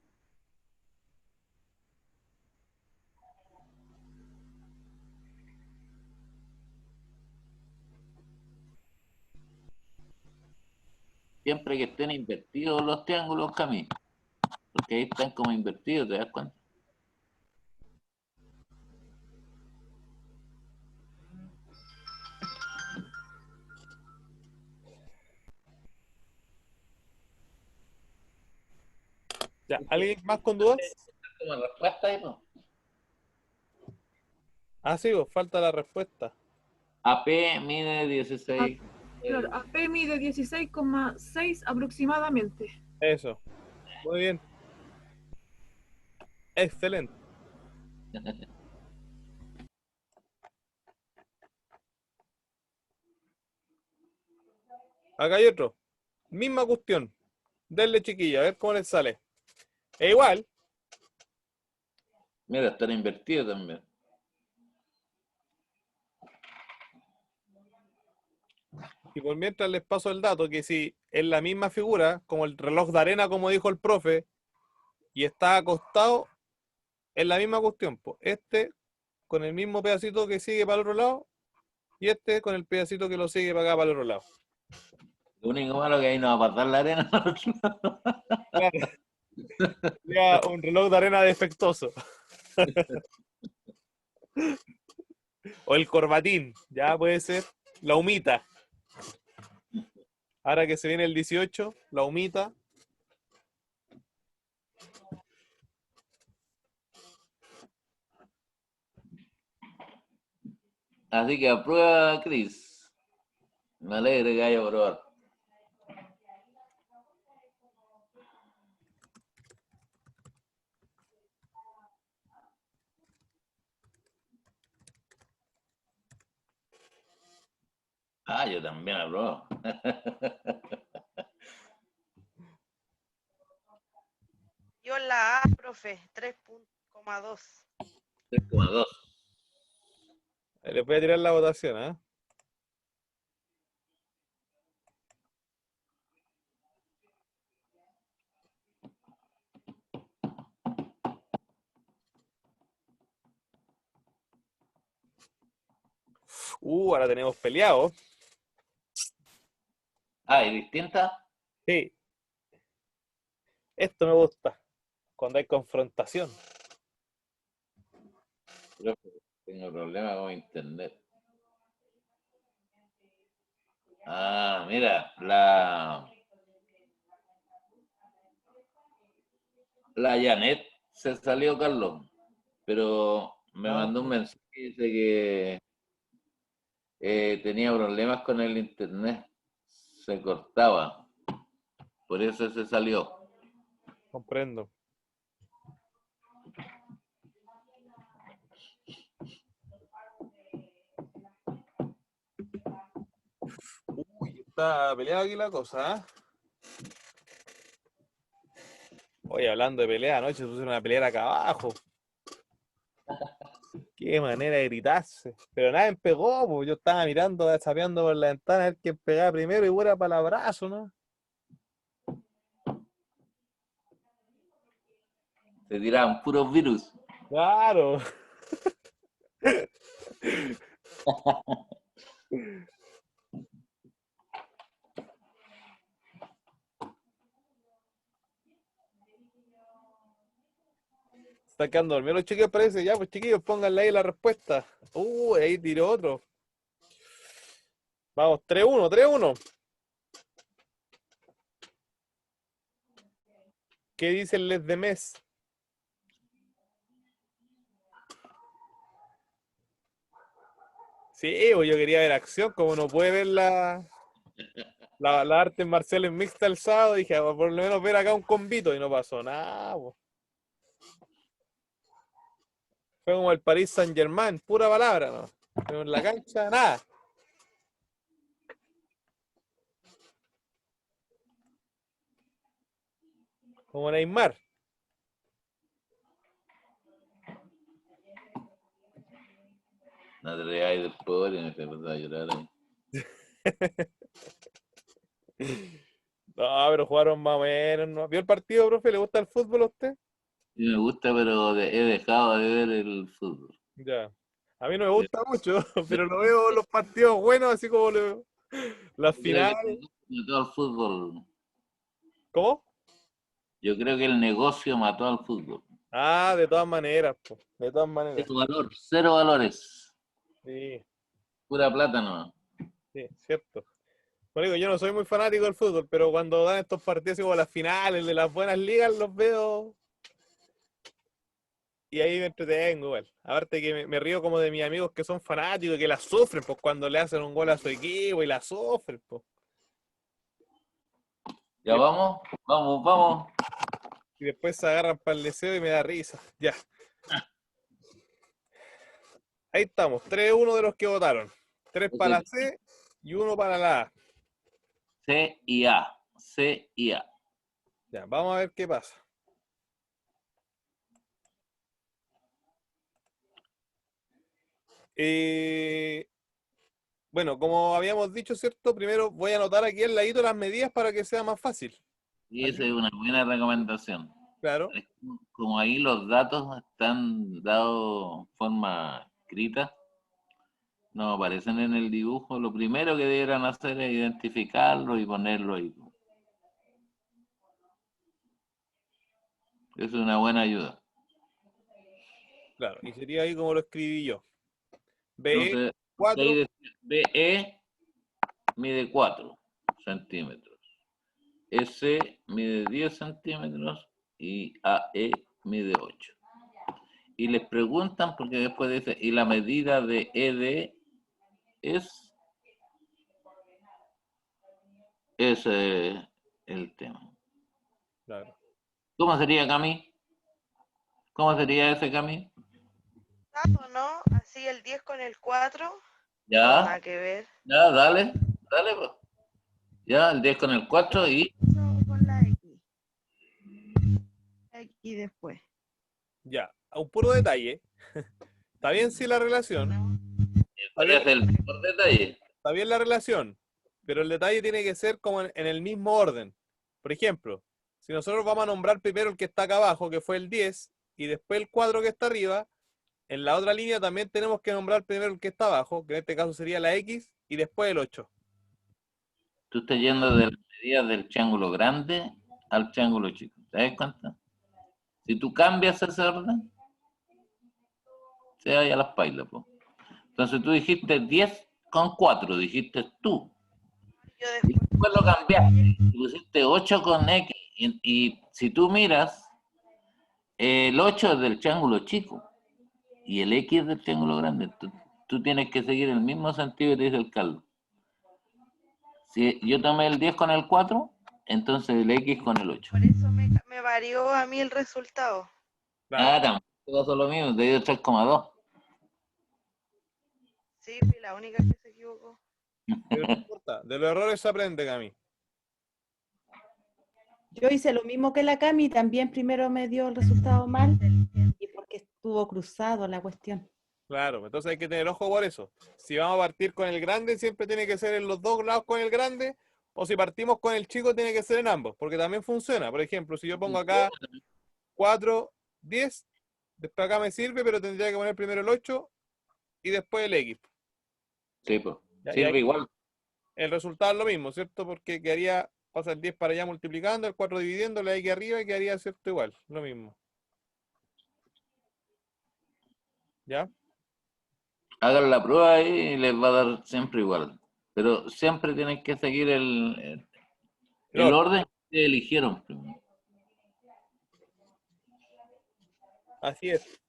Siempre que estén invertidos los triángulos, Cami, porque ahí están como invertidos, ¿te das cuenta? Ya, ¿alguien más con dudas? Como respuesta ahí, ¿no? Ah, sí, pues falta la respuesta. AP mide 16. Claro, AP mide 16,6 aproximadamente. Eso. Muy bien. Excelente. Acá hay otro. Misma cuestión. Denle chiquilla, a ver cómo les sale. E igual, Mira, están invertidos también. y por mientras les paso el dato, que si es la misma figura, como el reloj de arena, como dijo el profe, y está acostado, es la misma cuestión. Po. Este con el mismo pedacito que sigue para el otro lado, y este con el pedacito que lo sigue para acá, para el otro lado. Lo único malo que ahí no va a pasar la arena. Claro. Ya un reloj de arena defectuoso. O el corbatín, ya puede ser. La humita. Ahora que se viene el 18, la humita. Así que aprueba, Cris. Me alegra que haya aprobado. Ah, yo también apruebo. Yo en la A, profe, 3,2. 3,2. Les voy a tirar la votación, ¿ah? Ahora tenemos peleado. Ah, ¿y distinta? Sí. Esto me gusta. Cuando hay confrontación. Tengo problemas con internet. Ah, mira, la Janet se salió, Carlos, pero me mandó un mensaje que dice que tenía problemas con el internet, se cortaba, por eso se salió. Comprendo. Uy, está peleada aquí la cosa, ¿ah? Oye, hablando de pelea, anoche se pusieron una pelea acá abajo. Qué manera de gritarse. Pero nadie pegó, pues yo estaba mirando, sapeando por la ventana a ver quién pegaba primero y fuera para el abrazo, ¿no? Se tiraban puros virus. Claro. Están quedando dormidos los chiquillos, parece. Ya, pues chiquillos, pónganle ahí la respuesta. Ahí tiró otro. Vamos, 3-1, 3-1. ¿Qué dicen les de mes? Sí, pues yo quería ver acción, como no puede ver la arte marcial en mixta el sábado, dije, por lo menos ver acá un combito y no pasó nada, pues. Fue como el Paris Saint-Germain, pura palabra, ¿no? Pero en la cancha, nada. Como Neymar. No te reáis del pobre, me empezó a llorar ahí. No, pero jugaron más o menos, ¿no? ¿Vio el partido, profe? ¿Le gusta el fútbol a usted? Sí me gusta, pero he dejado de ver el fútbol. Ya. A mí no me gusta mucho, pero lo veo los partidos buenos, así como las Yo creo que finales. el negocio mató al fútbol. ¿Cómo? Yo creo que el negocio mató al fútbol. Ah, de todas maneras, po. De todas maneras. Cero valor, cero valores. Sí, Pura plata nomás. sí, cierto. Bueno, digo, yo no soy muy fanático del fútbol, pero cuando dan estos partidos así como las finales de las buenas ligas, los veo y ahí me entretengo, igual. Aparte que me río como de mis amigos que son fanáticos y que la sufren, pues cuando le hacen un gol a su equipo y la sufren, pues. Ya vamos, vamos, vamos. Y después se agarran para el deseo y me da risa. Ya. Ahí estamos, 3-1 de los que votaron. 3 para la C y 1 para la A. C y A. C y A. Ya, vamos a ver qué pasa. Bueno, como habíamos dicho, ¿cierto? Primero voy a anotar aquí al ladito las medidas para que sea más fácil. Y esa es una buena recomendación. Claro, Como ahí los datos están dados de forma escrita, no aparecen en el dibujo, lo primero que debieran hacer es identificarlo y ponerlo ahí. Eso es una buena ayuda. claro. Y sería ahí como lo escribí yo. Entonces, BE 4, ahí decía, BE mide 4 centímetros, SC mide 10 centímetros y AE mide 8. Y les preguntan, porque después dice, ¿y la medida de ED es ese es el tema. Claro. ¿Cómo sería, Cami? ¿Cómo sería ese, Cami? ¿Tazo, no? Así el 10 con el 4. No, Ya, nada que ver. ya, dale, pues. Ya, el 10 con el 4 y Eso con la X. X después. Ya, a un puro detalle. Está bien sí la relación, ¿No? está bien, ¿cuál es el mejor detalle? está bien la relación, pero el detalle tiene que ser como en el mismo orden. Por ejemplo, si nosotros vamos a nombrar primero el que está acá abajo, que fue el 10, y después el 4 que está arriba, en la otra línea también tenemos que nombrar primero el que está abajo, que en este caso sería la X, y después el 8. Tú estás yendo de las medidas del triángulo grande al triángulo chico. ¿Te das cuenta? Si tú cambias ese orden, se vaya a las pailas, po. Entonces tú dijiste 10 con 4, dijiste tú. Yo Y después. después lo cambiaste. Y pusiste 8 con X. Y si tú miras, el 8 es del triángulo chico y el X es del triángulo grande. Tú tienes que seguir el mismo sentido que te dice el Carlos. Si yo tomé el 10 con el 4, entonces el X con el 8. Por eso me varió a mí el resultado. Claro, También pasó lo mismo, te dio 3,2. Sí, fui la única que se equivocó. pero no importa, de los errores se aprende, Cami. Yo hice lo mismo que la Cami, también primero me dio el resultado mal y porque estuvo cruzado la cuestión. Claro, entonces hay que tener ojo por eso. Si vamos a partir con el grande, siempre tiene que ser en los dos lados con el grande, o si partimos con el chico, tiene que ser en ambos, porque también funciona. Por ejemplo, si yo pongo acá 4, 10, después acá me sirve, pero tendría que poner primero el 8 y después el X. Sí, pues. Y ahí Sirve igual. el resultado es lo mismo, ¿cierto? Porque quedaría, pasa el 10 para allá multiplicando, el 4 dividiendo, la X arriba y quedaría, ¿cierto? Igual, lo mismo. ¿Ya? Hagan la prueba ahí y les va a dar siempre igual. Pero siempre tienen que seguir el Pero, orden que eligieron primero. así es.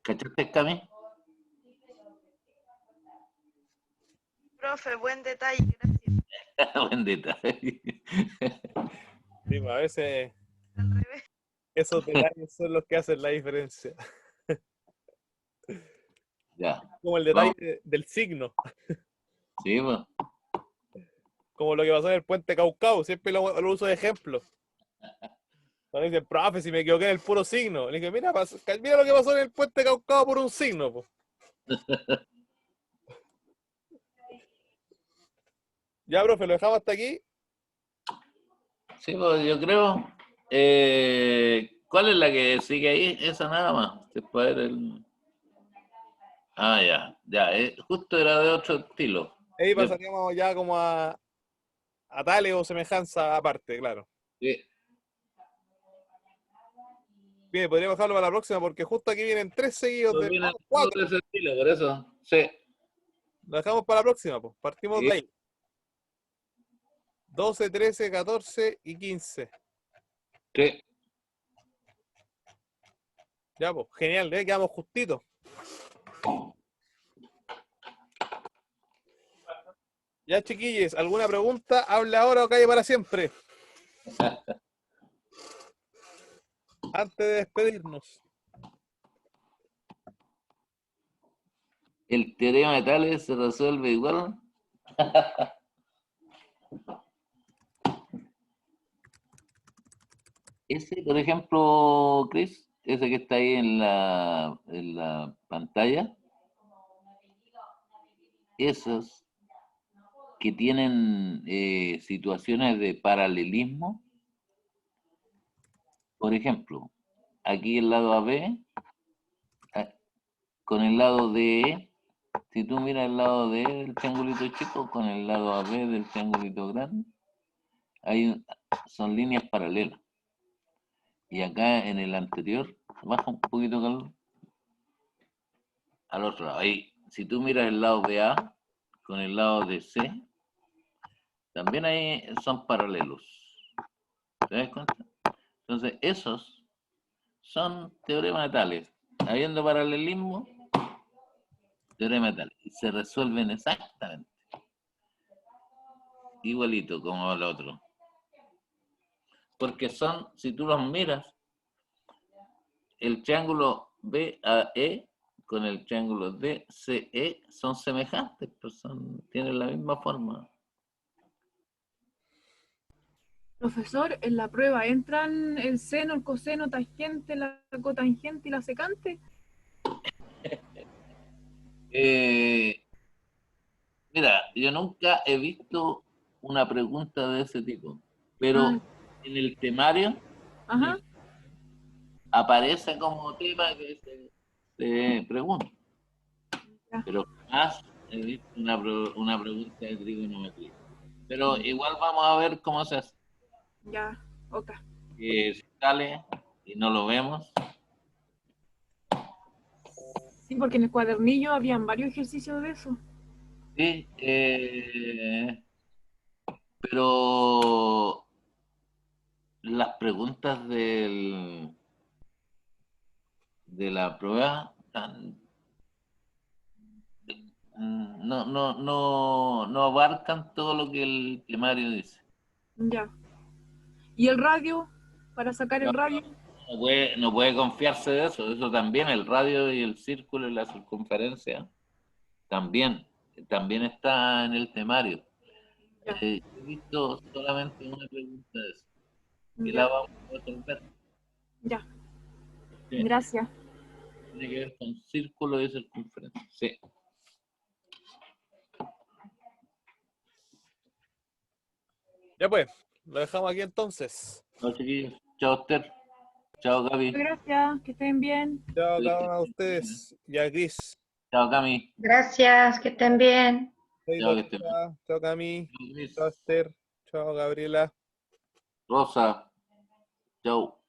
¿Cachaste, Cami? Profe, buen detalle, gracias. Buen detalle. Sí, pues, a veces Al revés. esos detalles son los que hacen la diferencia. Ya. Como el Vamos. detalle del signo, Sí, pues. como lo que pasó en el puente Caucao, siempre lo uso de ejemplo. Cuando dicen, profe, si me equivoqué en el puro signo. Le dije, mira, mira lo que pasó en el puente Caucao por un signo. Po. Ya, profe, lo dejamos hasta aquí. Sí, pues yo creo. ¿Cuál es la que sigue ahí? Esa nada más. Después ya. Ya. Justo era de otro estilo. Ahí pasaríamos ya como a tales o semejanza aparte, claro. Sí. Bien, podríamos dejarlo para la próxima porque justo aquí vienen 3 seguidos Pues de viene todo 4. de ese estilo, por eso. Sí. Lo dejamos para la próxima, pues. Partimos Sí. de ahí. 12, 13, 14 y 15. Sí. Ya, pues, genial, quedamos justitos. Ya, chiquillos, ¿alguna pregunta? Hable ahora o calle para siempre. Antes de despedirnos. El teorema de Tales se resuelve igual. Ese, por ejemplo, Chris, ese que está ahí en la pantalla, esos que tienen situaciones de paralelismo, por ejemplo, aquí el lado AB con el lado DE, si tú miras el lado DE del triangulito chico con el lado AB del triangulito grande, son líneas paralelas. Y acá en el anterior, baja un poquito, Carlos, al otro lado. Ahí, si tú miras el lado de A con el lado de C, también ahí son paralelos. ¿Te das cuenta? Entonces, esos son teoremas de Tales. Habiendo paralelismo, teorema tal, y se resuelven exactamente. Igualito como el otro. Porque son, si tú los miras, el triángulo BAE con el triángulo DCE son semejantes, pues tienen la misma forma. Profesor, en la prueba entran el seno, el coseno, tangente, la cotangente y la secante. Mira, yo nunca he visto una pregunta de ese tipo, pero en el temario Ajá. aparece como tema que se pregunta. Ya. Pero jamás he visto una pregunta de trigonometría. Pero igual vamos a ver cómo se hace. Ya, ok. Si sale y no lo vemos, Sí, porque en el cuadernillo habían varios ejercicios de eso. sí, pero las preguntas de la prueba no abarcan todo lo que el temario dice. Ya. ¿Y el radio? Para sacar el radio. No puede confiarse de eso. Eso también, el radio y el círculo y la circunferencia, también está en el temario. Ya. He visto solamente una pregunta de eso, que la Ya. vamos a resolver. Ya. Sí, Gracias. tiene que ver con círculo y circunferencia. Sí. Ya pues, lo dejamos aquí entonces. No, chiquillos. Chao, Esther. Chao, Gaby. Gracias, que estén bien. Chao cada uno de ustedes. Y a Gris. Chao, Cami. Gracias, que estén bien. Chao, que estén bien. Chao Cami. Chao, Luis. Chao Esther. Chao Gabriela. Rosa. Chao.